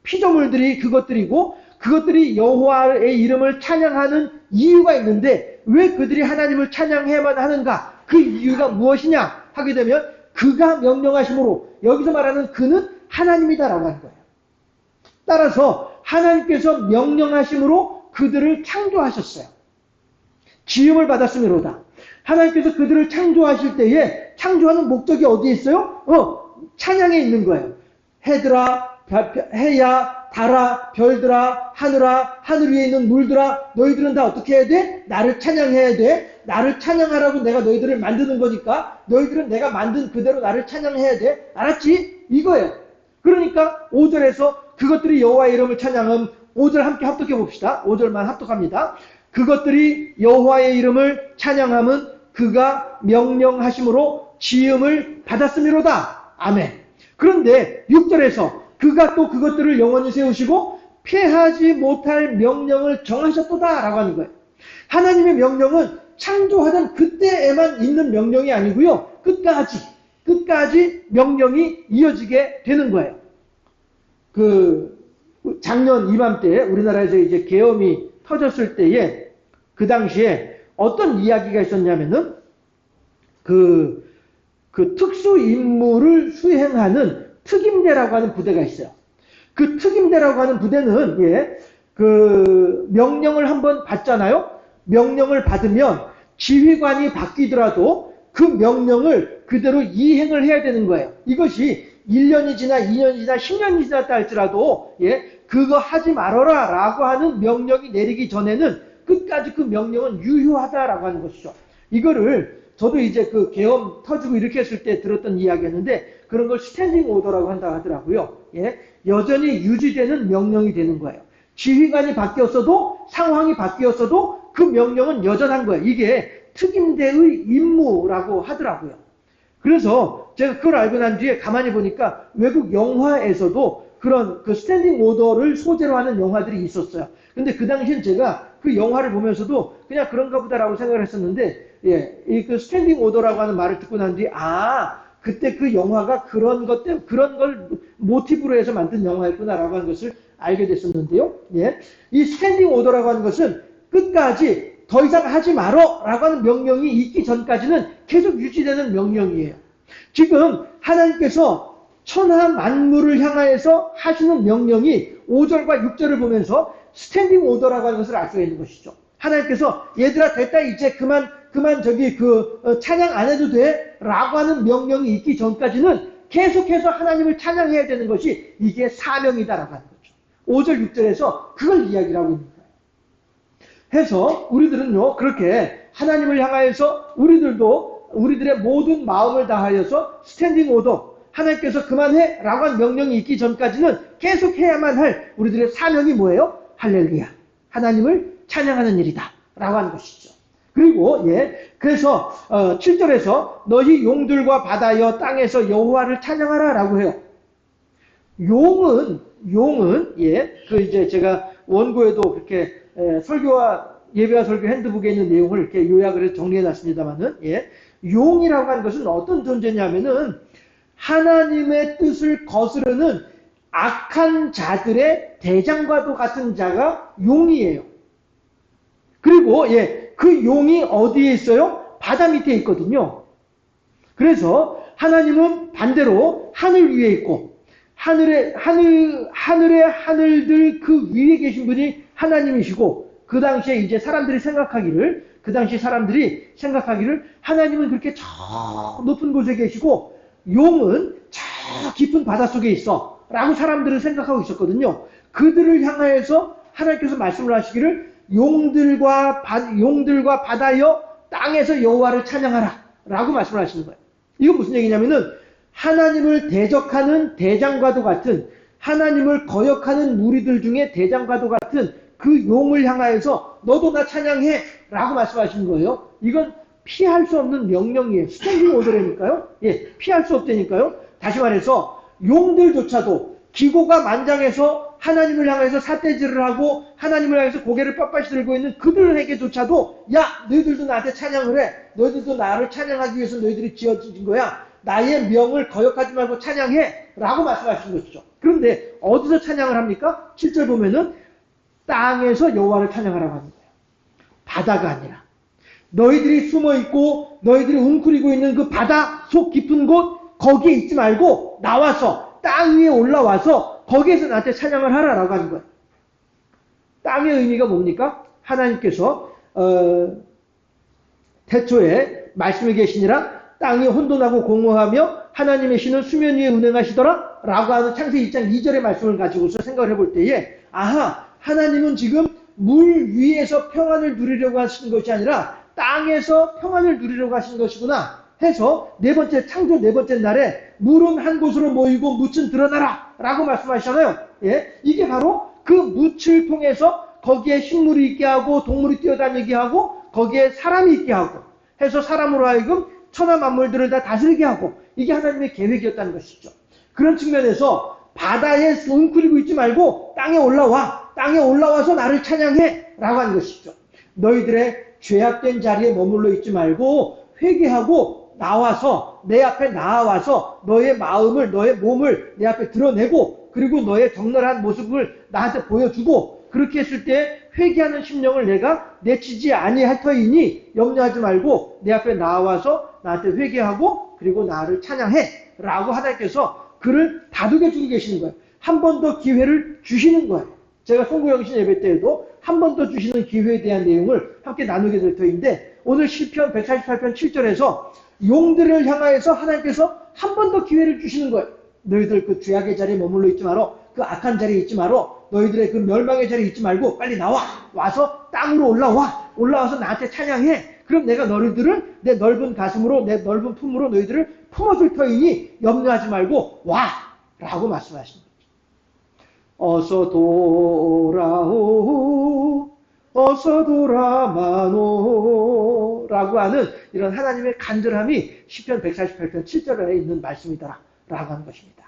피조물들이 그것들이고 그것들이 여호와의 이름을 찬양하는 이유가 있는데 왜 그들이 하나님을 찬양해야만 하는가? 그 이유가 무엇이냐? 하게 되면 그가 명령하심으로 여기서 말하는 그는 하나님이다라고 하는 거예요. 따라서 하나님께서 명령하심으로 그들을 창조하셨어요. 지음을 받았음이로다. 하나님께서 그들을 창조하실 때에 창조하는 목적이 어디에 있어요? 찬양에 있는 거예요. 해들아, 해야, 달아, 별들아, 하늘아, 하늘 위에 있는 물들아, 너희들은 다 어떻게 해야 돼? 나를 찬양해야 돼. 나를 찬양하라고 내가 너희들을 만드는 거니까 너희들은 내가 만든 그대로 나를 찬양해야 돼. 알았지? 이거예요. 그러니까 5절에서 그것들이 여호와의 이름을 찬양함 5절 함께 합독해 봅시다. 5절만 합독합니다. 그것들이 여호와의 이름을 찬양함은 그가 명령하심으로 지음을 받았음이로다. 아멘. 그런데 6절에서 그가 또 그것들을 영원히 세우시고 폐하지 못할 명령을 정하셨도다 라고 하는 거예요. 하나님의 명령은 창조하던 그때에만 있는 명령이 아니고요. 끝까지 명령이 이어지게 되는 거예요. 작년 이맘때 우리나라에서 이제 계엄이 터졌을 때에 그 당시에 어떤 이야기가 있었냐면은 그 특수 임무를 수행하는 특임대라고 하는 부대가 있어요. 그 특임대라고 하는 부대는 그 명령을 한번 받잖아요. 명령을 받으면 지휘관이 바뀌더라도 그 명령을 그대로 이행을 해야 되는 거예요. 이것이 1년이 지나 2년이 지나 10년이 지났다 할지라도 그거 하지 말아라 라고 하는 명령이 내리기 전에는 끝까지 그 명령은 유효하다라고 하는 것이죠. 이거를 저도 이제 그 계엄 터지고 이렇게 했을 때 들었던 이야기였는데 그런 걸 스탠딩 오더라고 한다 하더라고요. 여전히 유지되는 명령이 되는 거예요. 지휘관이 바뀌었어도 상황이 바뀌었어도 그 명령은 여전한 거예요. 이게 특임대의 임무라고 하더라고요. 그래서 제가 그걸 알고 난 뒤에 가만히 보니까 외국 영화에서도 그런 그 스탠딩 오더를 소재로 하는 영화들이 있었어요. 근데 그 당시엔 제가 그 영화를 보면서도 그냥 그런가 보다라고 생각을 했었는데, 그 스탠딩 오더라고 하는 말을 듣고 난 뒤에, 그때 그 영화가 그런 것 때문에, 그런 걸 모티브로 해서 만든 영화였구나라고 하는 것을 알게 됐었는데요. 이 스탠딩 오더라고 하는 것은 끝까지 더 이상 하지 말어! 라고 하는 명령이 있기 전까지는 계속 유지되는 명령이에요. 지금 하나님께서 천하 만물을 향하여서 하시는 명령이 5절과 6절을 보면서 스탠딩 오더라고 하는 것을 알 수가 있는 것이죠. 하나님께서 얘들아 됐다 이제 그만 찬양 안 해도 돼 라고 하는 명령이 있기 전까지는 계속해서 하나님을 찬양해야 되는 것이 이게 사명이다라고 하는 거죠. 5절 6절에서 그걸 이야기를 하고 있는 거예요. 해서 우리들은요 그렇게 하나님을 향하여서 우리들의 모든 마음을 다하여서 스탠딩 오더 하나님께서 그만해 라고 한 명령이 있기 전까지는 계속 해야만 할 우리들의 사명이 뭐예요? 할렐루야. 하나님을 찬양하는 일이다. 라고 하는 것이죠. 그리고 그래서 7절에서 너희 용들과 바다여 땅에서 여호와를 찬양하라 라고 해요. 용은 이제 제가 원고에도 그렇게 예배와 설교 핸드북에 있는 내용을 이렇게 요약을 해서 정리해 놨습니다만은 용이라고 하는 것은 어떤 존재냐면은 하나님의 뜻을 거스르는 악한 자들의 대장과도 같은 자가 용이에요. 그리고 그 용이 어디에 있어요? 바다 밑에 있거든요. 그래서 하나님은 반대로 하늘 위에 있고 하늘의 하늘들 그 위에 계신 분이 하나님이시고 그 당시에 이제 그 당시 사람들이 생각하기를 하나님은 그렇게 저 높은 곳에 계시고 용은 저 깊은 바다 속에 있어 라고 사람들은 생각하고 있었거든요. 그들을 향하여서 하나님께서 말씀을 하시기를 용들과 바다여 땅에서 여호와를 찬양하라 라고 말씀을 하시는 거예요. 이건 무슨 얘기냐면은 하나님을 대적하는 대장과도 같은 하나님을 거역하는 무리들 중에 대장과도 같은 그 용을 향하여서 너도 나 찬양해 라고 말씀하시는 거예요. 이건 피할 수 없는 명령이에요. 스탠딩 오더라니까요. 피할 수 없다니까요. 다시 말해서 용들조차도 기고가 만장해서 하나님을 향해서 삿대질을 하고 하나님을 향해서 고개를 빳빳이 들고 있는 그들에게조차도 야 너희들도 나한테 찬양을 해. 너희들도 나를 찬양하기 위해서 너희들이 지어진 거야. 나의 명을 거역하지 말고 찬양해 라고 말씀하시는 것이죠. 그런데 어디서 찬양을 합니까? 7절 보면은 땅에서 여호와를 찬양하라고 하는 거예요. 바다가 아니라 너희들이 숨어있고 너희들이 웅크리고 있는 그 바다 속 깊은 곳 거기에 있지 말고 나와서 땅 위에 올라와서 거기에서 나한테 찬양을 하라라고 하는 거예요. 땅의 의미가 뭡니까? 하나님께서 태초에 말씀이 계시니라 땅이 혼돈하고 공허하며 하나님의 신은 수면 위에 운행하시더라 라고 하는 창세기 1장 2절의 말씀을 가지고서 생각을 해볼 때에 하나님은 지금 물 위에서 평안을 누리려고 하시는 것이 아니라 땅에서 평안을 누리려고 하시는 것이구나 해서 창조 네 번째 날에 물은 한 곳으로 모이고 묻은 드러나라 라고 말씀하시잖아요. 이게 바로 그 묻을 통해서 거기에 식물이 있게 하고 동물이 뛰어다니게 하고 거기에 사람이 있게 하고 해서 사람으로 하여금 천하 만물들을 다 다스리게 하고 이게 하나님의 계획이었다는 것이죠. 그런 측면에서 바다에 웅크리고 있지 말고 땅에 올라와서 나를 찬양해 라고 하는 것이죠. 너희들의 죄악된 자리에 머물러 있지 말고 회개하고 나와서 내 앞에 나와서 너의 마음을 너의 몸을 내 앞에 드러내고 그리고 너의 적나라한 모습을 나한테 보여주고 그렇게 했을 때 회개하는 심령을 내가 내치지 아니할 터이니 염려하지 말고 내 앞에 나와서 나한테 회개하고 그리고 나를 찬양해 라고 하나님께서 그를 다독여 주고 계시는 거예요. 한 번 더 기회를 주시는 거예요. 제가 송구영신 예배 때에도 한 번 더 주시는 기회에 대한 내용을 함께 나누게 될 터인데 오늘 시편 148편 7절에서 용들을 향하여서 하나님께서 한 번 더 기회를 주시는 거예요. 너희들 그 죄악의 자리에 머물러 있지 말어. 그 악한 자리에 있지 말어. 너희들의 그 멸망의 자리에 있지 말고 빨리 와서 땅으로 올라와서 나한테 찬양해. 그럼 내가 너희들을 내 넓은 가슴으로 내 넓은 품으로 너희들을 품어줄 터이니 염려하지 말고 와 라고 말씀하십니다. 어서 돌아오 어서 돌아마노 라고 하는 이런 하나님의 간절함이 시편 148편 7절에 있는 말씀이다 라고 하는 것입니다.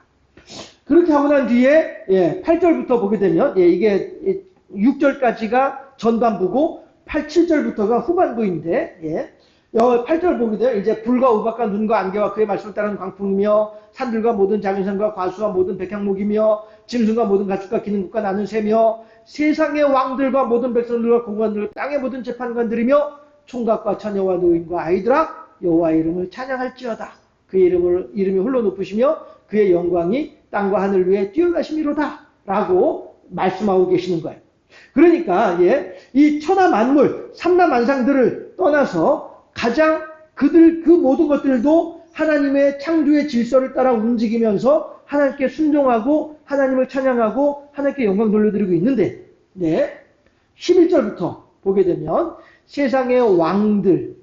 그렇게 하고 난 뒤에 8절부터 보게 되면 이게 6절까지가 전반부고 7절부터가 후반부인데 8절 보게 되면 이제 불과 우박과 눈과 안개와 그의 말씀을 따르는 광풍이며 산들과 모든 작은 산과 과수와 모든 백향목이며 짐승과 모든 가축과 기는 것과 나는 새며 세상의 왕들과 모든 백성들과 공관들과 땅의 모든 재판관들이며 총각과 처녀와 노인과 아이들아 여호와의 이름을 찬양할지어다. 그의 이름이 홀로 높으시며 그의 영광이 땅과 하늘 위에 뛰어나심이로다 라고 말씀하고 계시는 거예요. 그러니까 이 천하 만물 삼라 만상들을 떠나서 가장 그 모든 것들도 하나님의 창조의 질서를 따라 움직이면서 하나님께 순종하고 하나님을 찬양하고 하나님께 영광 돌려드리고 있는데 11절부터 보게 되면 세상의 왕들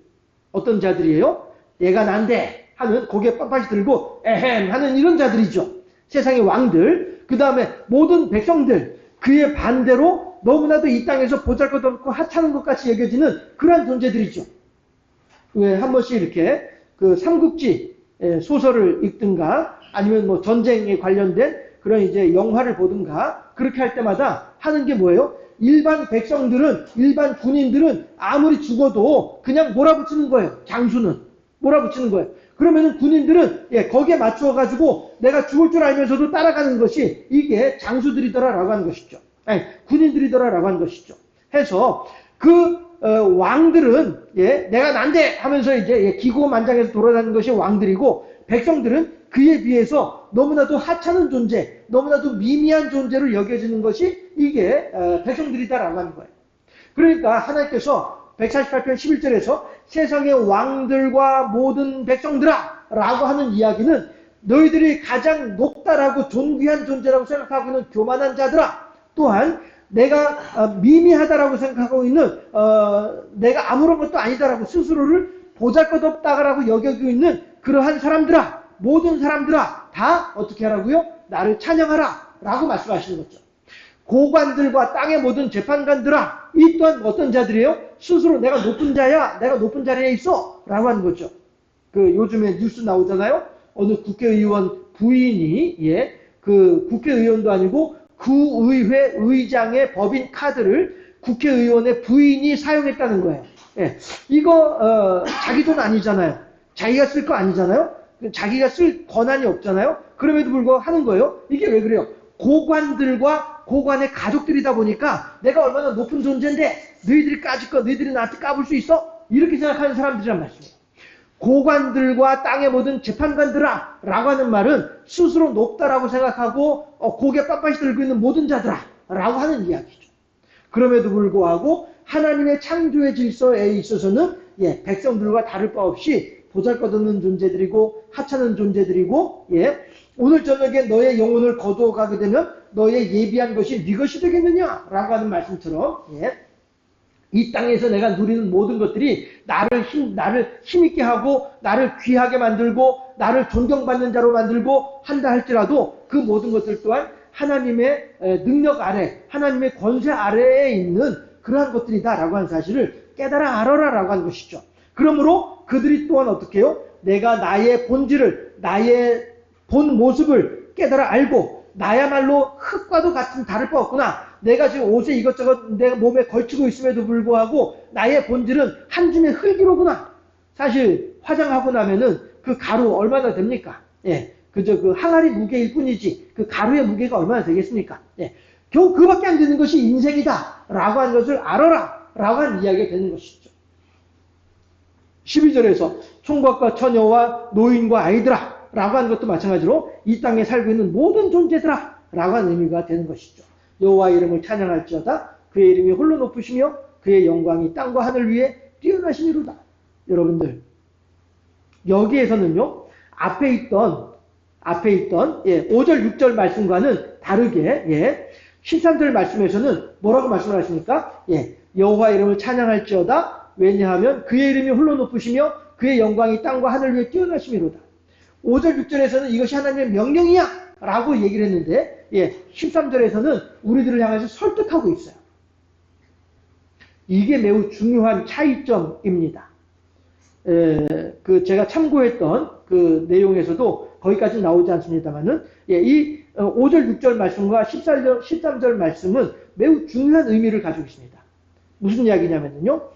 어떤 자들이에요? 내가 난데 하는 고개 빳빳이 들고 에헴 하는 이런 자들이죠. 세상의 왕들 그 다음에 모든 백성들 그의 반대로 너무나도 이 땅에서 보잘것없고 하찮은 것 같이 여겨지는 그러한 존재들이죠. 왜 한 번씩 이렇게 그 삼국지 소설을 읽든가 아니면 뭐 전쟁에 관련된 그런 이제 영화를 보든가 그렇게 할 때마다 하는 게 뭐예요? 일반 백성들은 일반 군인들은 아무리 죽어도 그냥 몰아붙이는 거예요. 장수는 몰아붙이는 거예요. 그러면은 군인들은 거기에 맞추어 가지고 내가 죽을 줄 알면서도 따라가는 것이 이게 장수들이더라라고 하는 것이죠. 아니 군인들이더라라고 하는 것이죠. 해서 그 왕들은 내가 난데 하면서 이제 기고만장해서 돌아다니는 것이 왕들이고 백성들은 그에 비해서 너무나도 하찮은 존재, 너무나도 미미한 존재로 여겨지는 것이 이게 백성들이다라고 하는 거예요. 그러니까 하나님께서 148편 11절에서 세상의 왕들과 모든 백성들아 라고 하는 이야기는 너희들이 가장 높다라고 존귀한 존재라고 생각하고 있는 교만한 자들아, 또한 내가 미미하다라고 생각하고 있는 내가 아무런 것도 아니다라고 스스로를 보잘것없다라고 여기고 있는 그러한 사람들아, 모든 사람들아 다 어떻게 하라고요? 나를 찬양하라 라고 말씀하시는 거죠. 고관들과 땅의 모든 재판관들아, 이 또한 어떤 자들이에요? 스스로 내가 높은 자야, 내가 높은 자리에 있어 라고 하는 거죠. 그 요즘에 뉴스 나오잖아요. 어느 국회의원 부인이 그 국회의원도 아니고 구의회 의장의 법인 카드를 국회의원의 부인이 사용했다는 거예요. 이거 자기 돈 아니잖아요. 자기가 쓸 거 아니잖아요. 자기가 쓸 권한이 없잖아요. 그럼에도 불구하고 하는 거예요. 이게 왜 그래요? 고관들과 고관의 가족들이다 보니까 내가 얼마나 높은 존재인데 너희들이 까짓 거 너희들이 나한테 까불 수 있어? 이렇게 생각하는 사람들이란 말씀이에요. 고관들과 땅의 모든 재판관들아 라고 하는 말은 스스로 높다라고 생각하고 고개 빳빳이 들고 있는 모든 자들아 라고 하는 이야기죠. 그럼에도 불구하고 하나님의 창조의 질서에 있어서는 백성들과 다를 바 없이 보잘것없는 존재들이고 하찮은 존재들이고 오늘 저녁에 너의 영혼을 거두어가게 되면 너의 예비한 것이 네 것이 되겠느냐 라고 하는 말씀처럼 이 땅에서 내가 누리는 모든 것들이 나를 힘있게 하고 나를 귀하게 만들고 나를 존경받는 자로 만들고 한다 할지라도 그 모든 것들 또한 하나님의 능력 아래, 하나님의 권세 아래에 있는 그러한 것들이다 라고 하는 사실을 깨달아 알아라 라고 하는 것이죠. 그러므로 그들이 또한 어떻게 해요? 내가 나의 본질을, 나의 본 모습을 깨달아 알고 나야말로 흙과도 같은 다를 바 없구나. 내가 지금 옷에 이것저것 내 몸에 걸치고 있음에도 불구하고 나의 본질은 한 줌의 흙이로구나. 사실 화장하고 나면은 그 가루 얼마나 됩니까? 그저 그 항아리 무게일 뿐이지 그 가루의 무게가 얼마나 되겠습니까? 겨우 그밖에 안 되는 것이 인생이다 라고 하는 것을 알아라 라고 하는 이야기가 되는 것이죠. 12절에서 총각과 처녀와 노인과 아이들아 라고 하는 것도 마찬가지로 이 땅에 살고 있는 모든 존재들아 라고 하는 의미가 되는 것이죠. 여호와의 이름을 찬양할지어다. 그의 이름이 홀로 높으시며 그의 영광이 땅과 하늘 위에 뛰어나시니로다. 여러분들 여기에서는요 앞에 있던 5절 6절 말씀과는 다르게 13절 말씀에서는 뭐라고 말씀을 하십니까? 여호와의 이름을 찬양할지어다. 왜냐하면 그의 이름이 홀로 높으시며 그의 영광이 땅과 하늘 위에 뛰어나시미로다. 5절 6절에서는 이것이 하나님의 명령이야 라고 얘기를 했는데 13절에서는 우리들을 향해서 설득하고 있어요. 이게 매우 중요한 차이점입니다. 제가 참고했던 그 내용에서도 거기까지 나오지 않습니다만은 이 5절 6절 말씀과 13절 말씀은 매우 중요한 의미를 가지고 있습니다. 무슨 이야기냐면요.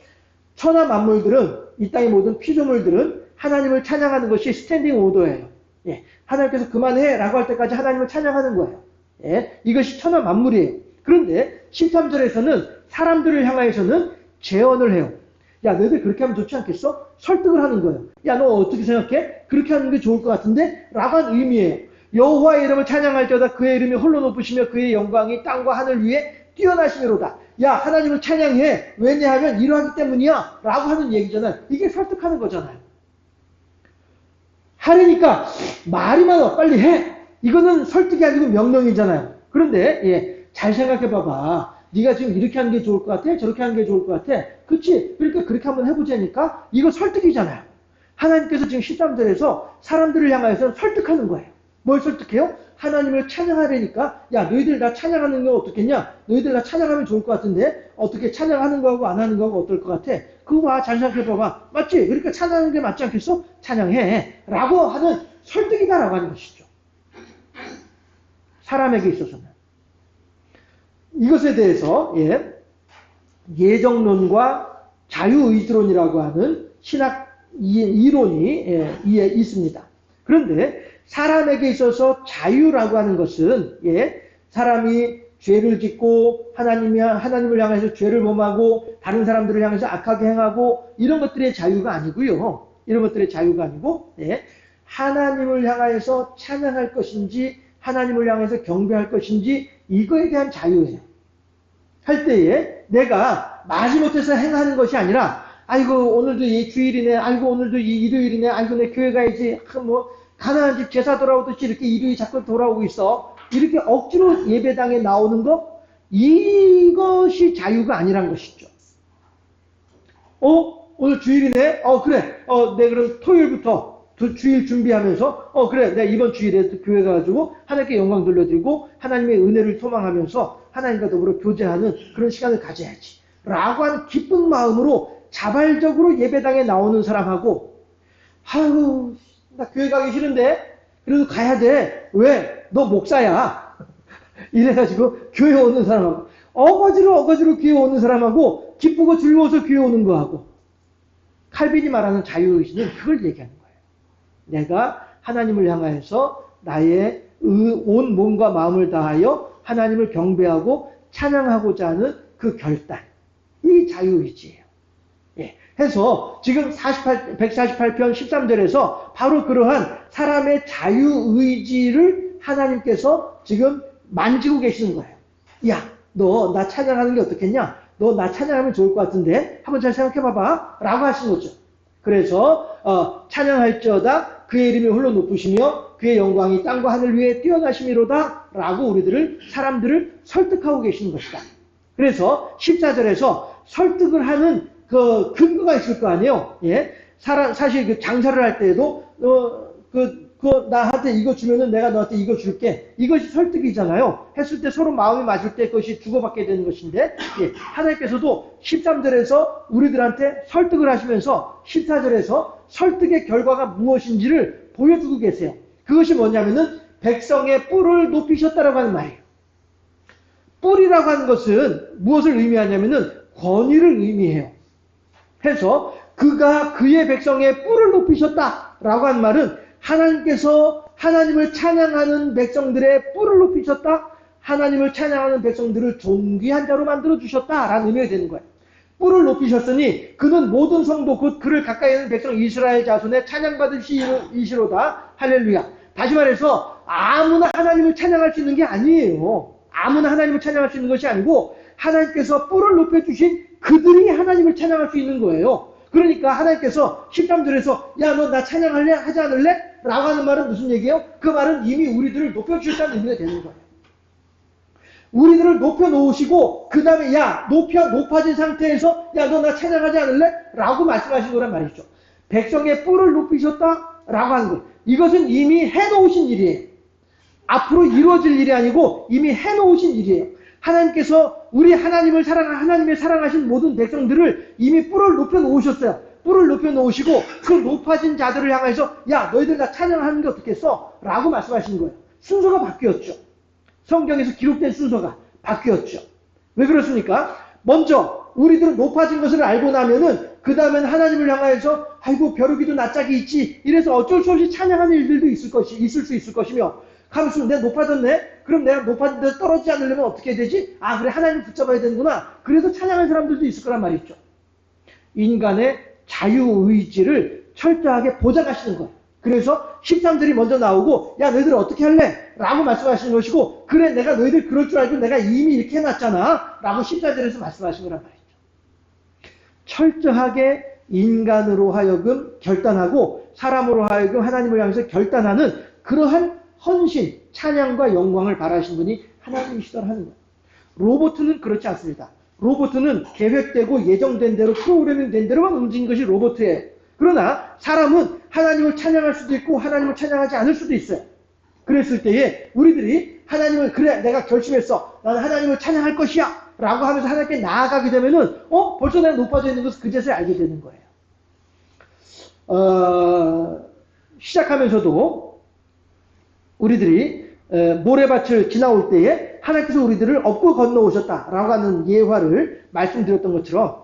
천하 만물들은 이 땅의 모든 피조물들은 하나님을 찬양하는 것이 스탠딩 오더예요. 하나님께서 그만해 라고 할 때까지 하나님을 찬양하는 거예요. 이것이 천하 만물이에요. 그런데 13절에서는 사람들을 향하여서는 제언을 해요. 야, 너희들 그렇게 하면 좋지 않겠어? 설득을 하는 거예요. 야, 너 어떻게 생각해? 그렇게 하는 게 좋을 것 같은데? 라고 하는 의미예요. 여호와의 이름을 찬양할 때마다 그의 이름이 홀로 높으시며 그의 영광이 땅과 하늘 위에 뛰어나시미로다. 야, 하나님을 찬양해. 왜냐하면 이러하기 때문이야. 라고 하는 얘기잖아요. 이게 설득하는 거잖아요. 하려니까 말이 많아. 빨리 해. 이거는 설득이 아니고 명령이잖아요. 그런데 잘 생각해 봐봐. 네가 지금 이렇게 하는 게 좋을 것 같아? 저렇게 하는 게 좋을 것 같아? 그치? 그러니까 그렇게 한번 해보자니까 이거 설득이잖아요. 하나님께서 지금 13절에서 사람들을 향하여서 설득하는 거예요. 뭘 설득해요? 하나님을 찬양하려니까 야, 너희들 나 찬양하는 거 어떻겠냐? 너희들 나 찬양하면 좋을 것 같은데 어떻게 찬양하는 거하고 안 하는 거하고 어떨 것 같아? 그거 봐. 잘 생각해 봐봐. 맞지? 그러니까 찬양하는 게 맞지 않겠어? 찬양해. 라고 하는 설득이다라고 하는 것이죠. 사람에게 있어서는. 이것에 대해서 예정론과 자유의지론이라고 하는 신학 이론이 있습니다. 그런데 사람에게 있어서 자유라고 하는 것은 사람이 죄를 짓고 하나님을 향해서 죄를 범하고 다른 사람들을 향해서 악하게 행하고 이런 것들의 자유가 아니고요. 이런 것들의 자유가 아니고 하나님을 향하여서 찬양할 것인지 하나님을 향해서 경배할 것인지 이거에 대한 자유예요. 할 때에 내가 마지못해서 행하는 것이 아니라 아이고 오늘도 이 주일이네, 아이고 오늘도 이 일요일이네, 아이고 내 교회 가야지, 뭐 가난한 집 제사 돌아오듯이 이렇게 일요일이 자꾸 돌아오고 있어. 이렇게 억지로 예배당에 나오는 거, 이것이 자유가 아니란 것이죠. 오늘 주일이네? 그래. 내 그럼 토요일부터 주일 준비하면서, 그래. 내가 이번 주일에 교회 가가지고 하나님께 영광 돌려드리고 하나님의 은혜를 소망하면서 하나님과 더불어 교제하는 그런 시간을 가져야지. 라고 하는 기쁜 마음으로 자발적으로 예배당에 나오는 사람하고, 아유, 나 교회 가기 싫은데? 그래도 가야 돼. 왜? 너 목사야. 이래가지고 교회 오는 사람하고, 어거지로 교회 오는 사람하고, 기쁘고 즐거워서 교회 오는 거하고, 칼빈이 말하는 자유의지는 그걸 얘기하는 거예요. 내가 하나님을 향하여서 나의 온 몸과 마음을 다하여 하나님을 경배하고 찬양하고자 하는 그 결단. 이 자유의지예요. 해서 지금 148편 13절에서 바로 그러한 사람의 자유의지를 하나님께서 지금 만지고 계시는 거예요. 야, 너 나 찬양하는 게 어떻겠냐? 너 나 찬양하면 좋을 것 같은데 한번 잘 생각해봐봐 라고 하신 거죠. 그래서 찬양할지어다 그의 이름이 홀로 높으시며 그의 영광이 땅과 하늘 위에 뛰어나심이로다 라고 사람들을 설득하고 계시는 것이다. 그래서 14절에서 설득을 하는 그 근거가 있을 거 아니에요. 사실 그 장사를 할 때에도 나한테 이거 주면은 내가 너한테 이거 줄게. 이것이 설득이잖아요. 했을 때 서로 마음이 맞을 때 그것이 주고받게 되는 것인데, 하나님께서도 13절에서 우리들한테 설득을 하시면서 14절에서 설득의 결과가 무엇인지를 보여주고 계세요. 그것이 뭐냐면은 백성의 뿔을 높이셨다라고 하는 말이에요. 뿔이라고 하는 것은 무엇을 의미하냐면은 권위를 의미해요. 해서 그가 그의 백성의 뿔을 높이셨다라고 하는 말은 하나님께서 하나님을 찬양하는 백성들의 뿔을 높이셨다. 하나님을 찬양하는 백성들을 존귀한 자로 만들어주셨다라는 의미가 되는 거예요. 뿔을 높이셨으니 그는 모든 성도 곧 그를 가까이 하는 백성 이스라엘 자손의 찬양받으시이시로다. 할렐루야. 다시 말해서 아무나 하나님을 찬양할 수 있는 게 아니에요. 아무나 하나님을 찬양할 수 있는 것이 아니고 하나님께서 뿔을 높여주신 그들이 하나님을 찬양할 수 있는 거예요. 그러니까 하나님께서 13절에서 야, 너 나 찬양할래? 하지 않을래? 라고 하는 말은 무슨 얘기예요? 그 말은 이미 우리들을 높여주셨다는 의미가 되는 거예요. 우리들을 높여놓으시고 그 다음에 야, 높아진 상태에서 야, 너 나 찬양하지 않을래? 라고 말씀하신 거란 말이죠. 백성의 뿔을 높이셨다? 라고 하는 거. 이것은 이미 해놓으신 일이에요. 앞으로 이루어질 일이 아니고 이미 해놓으신 일이에요. 하나님께서 하나님을 사랑하신 모든 백성들을 이미 뿔을 높여놓으셨어요. 뿔을 높여놓으시고 그 높아진 자들을 향해서 야, 너희들 나 찬양하는 게 어떻겠어? 라고 말씀하시는 거예요. 순서가 바뀌었죠. 성경에서 기록된 순서가 바뀌었죠. 왜 그렇습니까? 먼저 우리들은 높아진 것을 알고 나면은 그 다음엔 하나님을 향하여서 아이고 벼룩이도 낯짝이 있지 이래서 어쩔 수 없이 찬양하는 일들도 있을 수 있을 것이며 가면서 내가 높아졌네? 그럼 내가 높아진 데서 떨어지지 않으려면 어떻게 해야 되지? 아, 그래, 하나님 붙잡아야 되는구나. 그래서 찬양하는 사람들도 있을 거란 말이죠. 인간의 자유의지를 철저하게 보장하시는 거예요. 그래서 13절이 먼저 나오고 야, 너희들 어떻게 할래? 라고 말씀하시는 것이고 그래, 내가 너희들 그럴 줄 알고 내가 이미 이렇게 해놨잖아. 라고 14절에서 말씀하신 거란 말이죠. 철저하게 인간으로 하여금 결단하고 사람으로 하여금 하나님을 향해서 결단하는 그러한 헌신, 찬양과 영광을 바라시는 분이 하나님이시더라 하는 거예요. 로봇은 그렇지 않습니다. 로봇은 계획되고 예정된 대로 프로그래밍 된 대로만 움직이는 것이 로봇이에요. 그러나 사람은 하나님을 찬양할 수도 있고 하나님을 찬양하지 않을 수도 있어요. 그랬을 때에 우리들이 하나님을 그래 내가 결심했어. 나는 하나님을 찬양할 것이야. 라고 하면서 하나님께 나아가게 되면은 벌써 내가 높아져 있는 것을 그제서야 알게 되는 거예요. 시작하면서도 우리들이 모래밭을 지나올 때에 하나님께서 우리들을 업고 건너오셨다라고 하는 예화를 말씀드렸던 것처럼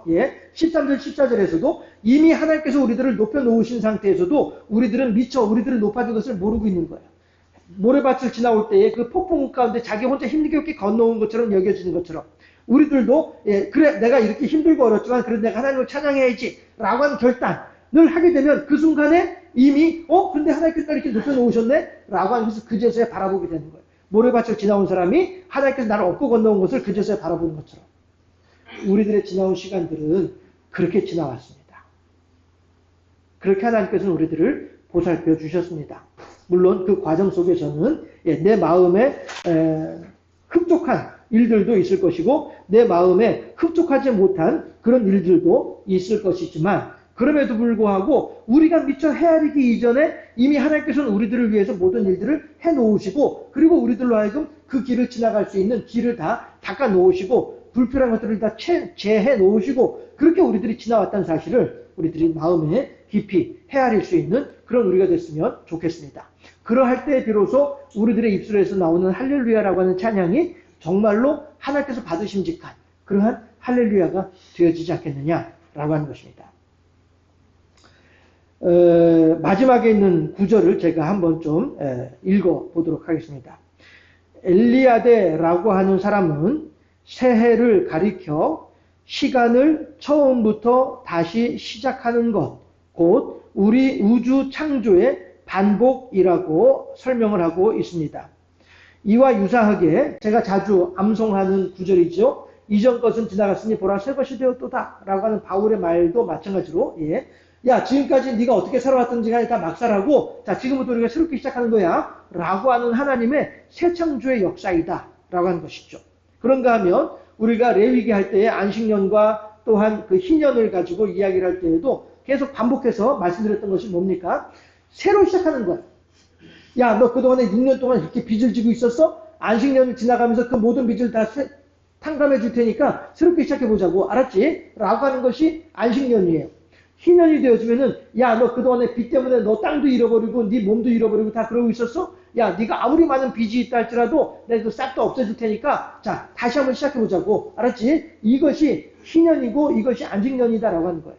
13절 14절에서도 이미 하나님께서 우리들을 높여놓으신 상태에서도 우리들은 미처 우리들을 높아진 것을 모르고 있는 거예요. 모래밭을 지나올 때에 그 폭풍 가운데 자기 혼자 힘겹게 건너온 것처럼 여겨지는 것처럼 우리들도 그래 내가 이렇게 힘들고 어렵지만 그래도 내가 하나님을 찬양해야지 라고 하는 결단을 하게 되면 그 순간에 이미 근데 하나님께서 이렇게 높여놓으셨네 라고 하면서 그제서야 바라보게 되는 거예요. 모래밭을 지나온 사람이 하나님께서 나를 업고 건너온 것을 그제서야 바라보는 것처럼 우리들의 지나온 시간들은 그렇게 지나왔습니다. 그렇게 하나님께서는 우리들을 보살펴 주셨습니다. 물론 그 과정 속에서는 내 마음에 흡족한 일들도 있을 것이고 내 마음에 흡족하지 못한 그런 일들도 있을 것이지만 그럼에도 불구하고 우리가 미처 헤아리기 이전에 이미 하나님께서는 우리들을 위해서 모든 일들을 해놓으시고 그리고 우리들로 하여금 그 길을 지나갈 수 있는 길을 다 닦아 놓으시고 불필요한 것들을 다 제해 놓으시고 그렇게 우리들이 지나왔다는 사실을 우리들이 마음에 깊이 헤아릴 수 있는 그런 우리가 됐으면 좋겠습니다. 그러할 때 비로소 우리들의 입술에서 나오는 할렐루야라고 하는 찬양이 정말로 하나님께서 받으심직한 그러한 할렐루야가 되어지지 않겠느냐라고 하는 것입니다. 마지막에 있는 구절을 제가 한번 좀 읽어보도록 하겠습니다. 엘리아데라고 하는 사람은 새해를 가리켜 시간을 처음부터 다시 시작하는 것, 곧 우리 우주 창조의 반복이라고 설명을 하고 있습니다. 이와 유사하게 제가 자주 암송하는 구절이죠. 이전 것은 지나갔으니 보라 새 것이 되었도다 라고 하는 바울의 말도 마찬가지로 야 지금까지 네가 어떻게 살아왔던지가 다 막살하고 자 지금부터 우리가 새롭게 시작하는 거야 라고 하는 하나님의 새 창조의 역사이다 라고 하는 것이죠. 그런가 하면 우리가 레위기 할 때에 안식년과 또한 그 희년을 가지고 이야기를 할 때에도 계속 반복해서 말씀드렸던 것이 뭡니까? 새로 시작하는 거야. 야, 너 그동안에 6년 동안 이렇게 빚을 지고 있었어? 안식년을 지나가면서 그 모든 빚을 다 탕감해 줄 테니까 새롭게 시작해 보자고. 알았지? 라고 하는 것이 안식년이에요. 희년이 되어지면은 야, 너 그동안에 빚 때문에 너 땅도 잃어버리고 네 몸도 잃어버리고 다 그러고 있었어? 야, 네가 아무리 많은 빚이 있다 할지라도 내가 싹 다 없애줄 테니까 자, 다시 한번 시작해 보자고. 알았지? 이것이 희년이고 이것이 안식년이다라고 하는 거예요.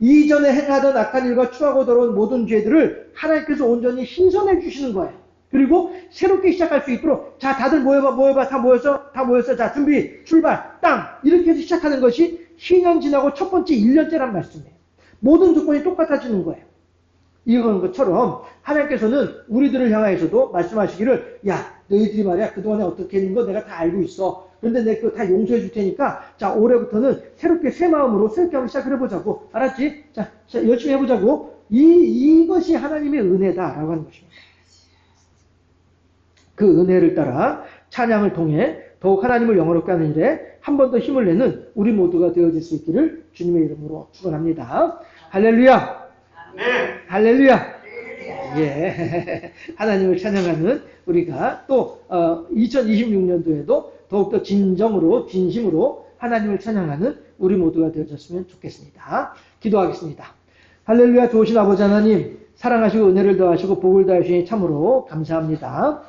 이전에 행하던 악한 일과 추하고 더러운 모든 죄들을 하나님께서 온전히 신선해 주시는 거예요. 그리고 새롭게 시작할 수 있도록 자 다들 모여봐 다 모였어 자 준비 출발 땅 이렇게 해서 시작하는 것이 희년 지나고 첫 번째 1년째란 말씀이에요. 모든 조건이 똑같아지는 거예요. 이런 것처럼 하나님께서는 우리들을 향하여서도 말씀하시기를 야 너희들이 말이야 그동안에 어떻게 했는 거 내가 다 알고 있어. 그런데 내가 그거 다 용서해 줄 테니까 자 올해부터는 새롭게 새 마음으로 새롭게 한번 시작을 해보자고. 알았지? 자 열심히 해보자고. 이것이 하나님의 은혜다라고 하는 것입니다. 그 은혜를 따라 찬양을 통해 더욱 하나님을 영화롭게 하는 일에 한 번 더 힘을 내는 우리 모두가 되어질 수 있기를 주님의 이름으로 축원합니다. 할렐루야. 네. 할렐루야. 예. 하나님을 찬양하는 우리가 또 2026년도에도 더욱더 진정으로 진심으로 하나님을 찬양하는 우리 모두가 되어졌으면 좋겠습니다. 기도하겠습니다. 할렐루야. 좋으신 아버지 하나님 사랑하시고 은혜를 더하시고 복을 더하시니 참으로 감사합니다.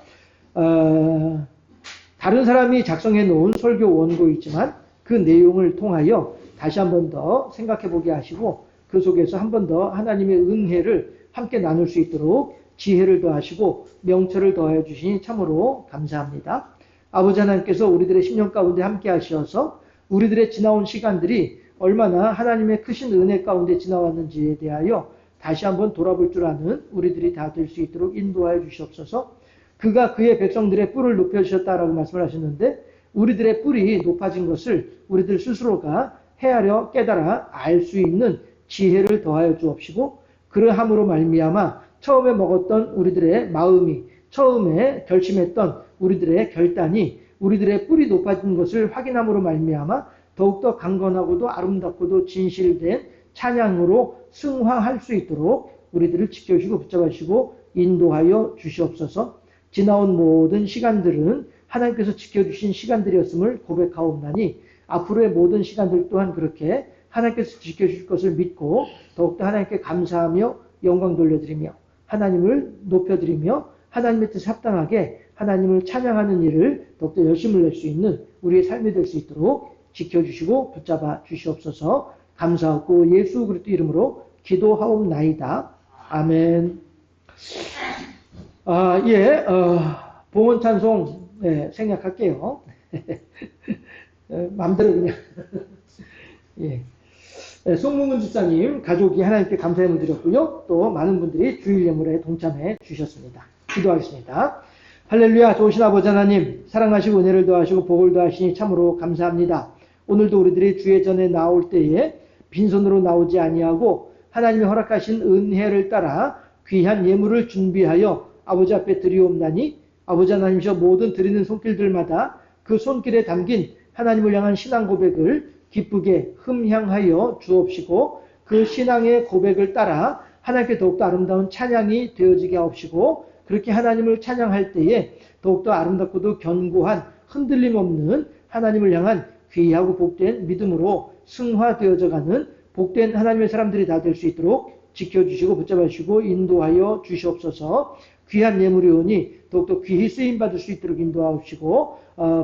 다른 사람이 작성해 놓은 설교 원고 있지만 그 내용을 통하여 다시 한 번 더 생각해 보게 하시고 그 속에서 한 번 더 하나님의 은혜를 함께 나눌 수 있도록 지혜를 더하시고 명철을 더하여 주시니 참으로 감사합니다. 아버지 하나님께서 우리들의 10년 가운데 함께 하셔서 우리들의 지나온 시간들이 얼마나 하나님의 크신 은혜 가운데 지나왔는지에 대하여 다시 한번 돌아볼 줄 아는 우리들이 다 될 수 있도록 인도하여 주시옵소서. 그가 그의 백성들의 뿔을 높여주셨다라고 말씀을 하셨는데 우리들의 뿔이 높아진 것을 우리들 스스로가 헤아려 깨달아 알 수 있는 지혜를 더하여 주옵시고 그러함으로 말미암아 처음에 먹었던 우리들의 마음이 처음에 결심했던 우리들의 결단이 우리들의 뿔이 높아진 것을 확인함으로 말미암아 더욱더 강건하고도 아름답고도 진실된 찬양으로 승화할 수 있도록 우리들을 지켜주시고 붙잡아주시고 인도하여 주시옵소서. 지나온 모든 시간들은 하나님께서 지켜주신 시간들이었음을 고백하옵나니 앞으로의 모든 시간들 또한 그렇게 하나님께서 지켜주실 것을 믿고 더욱더 하나님께 감사하며 영광 돌려드리며 하나님을 높여드리며 하나님의 뜻에 합당하게 하나님을 찬양하는 일을 더욱더 열심을 낼 수 있는 우리의 삶이 될 수 있도록 지켜주시고 붙잡아 주시옵소서. 감사하고 예수 그리스도 이름으로 기도하옵나이다. 아멘. 예, 봉헌 찬송, 네, 생략할게요. 마음대로 그냥. 예. 네, 송문근 집사님, 가족이 하나님께 감사함을 드렸고요. 또 많은 분들이 주일 예물에 동참해 주셨습니다. 기도하겠습니다. 할렐루야, 좋으신 아버지 하나님, 사랑하시고 은혜를 더하시고 복을 더하시니 참으로 감사합니다. 오늘도 우리들이 주의 전에 나올 때에 빈손으로 나오지 아니하고 하나님이 허락하신 은혜를 따라 귀한 예물을 준비하여 아버지 앞에 드리옵나니 아버지 하나님이여 모든 드리는 손길들마다 그 손길에 담긴 하나님을 향한 신앙 고백을 기쁘게 흠향하여 주옵시고 그 신앙의 고백을 따라 하나님께 더욱더 아름다운 찬양이 되어지게 하옵시고 그렇게 하나님을 찬양할 때에 더욱더 아름답고도 견고한 흔들림 없는 하나님을 향한 귀하고 복된 믿음으로 승화되어져가는 복된 하나님의 사람들이 다 될 수 있도록 지켜주시고 붙잡아주시고 인도하여 주시옵소서. 귀한 예물이 오니 더욱더 귀히 쓰임받을 수 있도록 인도하옵시고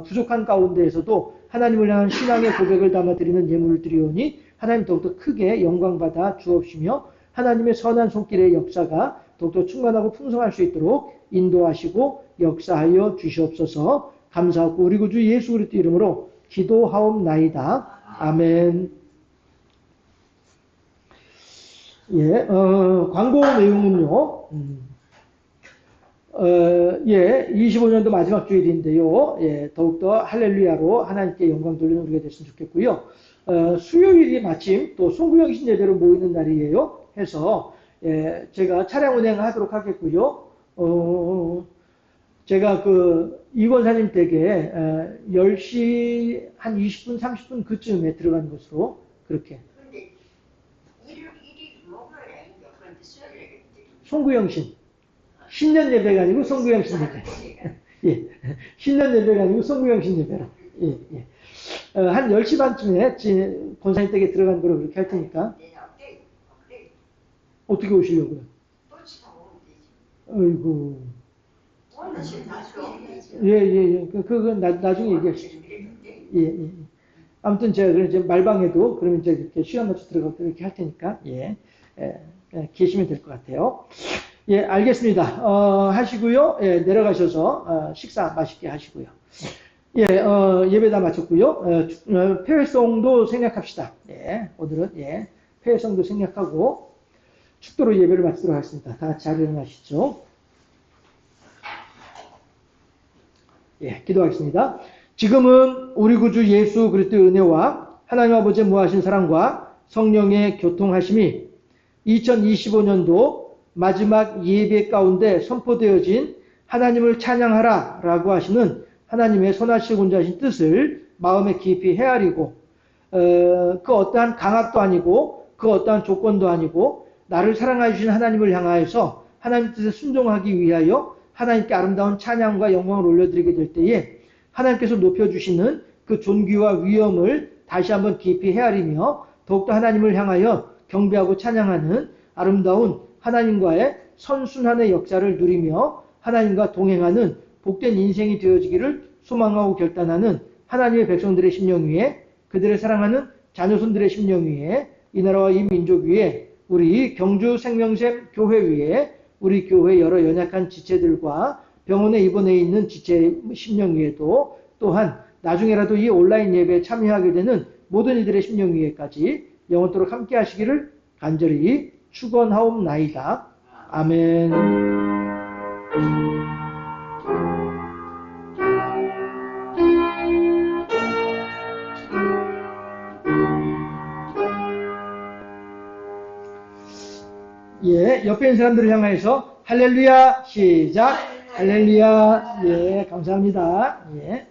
부족한 가운데에서도 하나님을 향한 신앙의 고백을 담아드리는 예물을 드리오니 하나님 더욱더 크게 영광받아 주옵시며 하나님의 선한 손길의 역사가 더욱더 충만하고 풍성할 수 있도록 인도하시고 역사하여 주시옵소서. 감사하고 우리 구주 예수 그리스도 이름으로 기도하옵나이다. 아멘. 예, 광고 내용은요. 25년도 마지막 주일인데요. 예, 더욱더 할렐루야로 하나님께 영광 돌리는 우리가 됐으면 좋겠고요. 수요일이 마침 또 송구영신 예배로 모이는 날이에요. 해서 예, 제가 차량 운행하도록 하겠고요. 제가 이권사님 댁에 10시 한 20분, 30분 그쯤에 들어가는 것으로 그렇게. 근데 일이 목요일에 그런데 수요일에 송구영신. 신년 예배가 아니고 송구영신 예배. 예. 신년 예배가 아니고 송구영신 예배로. 예, 예. 한 10시 반쯤에 권사님 댁에 들어간 거로 그렇게 할 테니까. 어떻게 오시려고요? 아이고. 예. 그건 나중에 얘기하시죠. 예. 아무튼 제가 이제 말방에도 그러면 이제 이렇게 시간 맞춰 들어가고 이렇게 할 테니까, 계시면 될 것 같아요. 예, 알겠습니다. 하시고요. 예, 내려가셔서, 식사 맛있게 하시고요. 예, 예배 다 마쳤고요. 폐회성도 생략합시다. 예, 오늘은, 예, 폐회성도 생략하고, 축도로 예배를 마치도록 하겠습니다. 다 같이 잘 일어나시죠. 예, 기도하겠습니다. 지금은 우리 구주 예수 그리스도의 은혜와 하나님 아버지의 무하신 사랑과 성령의 교통하심이 2025년도 마지막 예배 가운데 선포되어진 하나님을 찬양하라 라고 하시는 하나님의 선하시고 온전하신 뜻을 마음에 깊이 헤아리고 그 어떠한 강압도 아니고 그 어떠한 조건도 아니고 나를 사랑하여 주신 하나님을 향하여서 하나님 뜻에 순종하기 위하여 하나님께 아름다운 찬양과 영광을 올려드리게 될 때에 하나님께서 높여주시는 그 존귀와 위엄을 다시 한번 깊이 헤아리며 더욱더 하나님을 향하여 경배하고 찬양하는 아름다운 하나님과의 선순환의 역사를 누리며 하나님과 동행하는 복된 인생이 되어지기를 소망하고 결단하는 하나님의 백성들의 심령 위에 그들을 사랑하는 자녀손들의 심령 위에 이 나라와 이 민족 위에 우리 경주 생명샘 교회 위에 우리 교회 여러 연약한 지체들과 병원에 입원해 있는 지체 심령 위에도 또한 나중에라도 이 온라인 예배에 참여하게 되는 모든 이들의 심령 위에까지 영원토록 함께 하시기를 간절히 축원하옵나이다. 아멘. 예, 옆에 있는 사람들을 향해서 할렐루야 시작. 할렐루야. 예, 감사합니다. 예.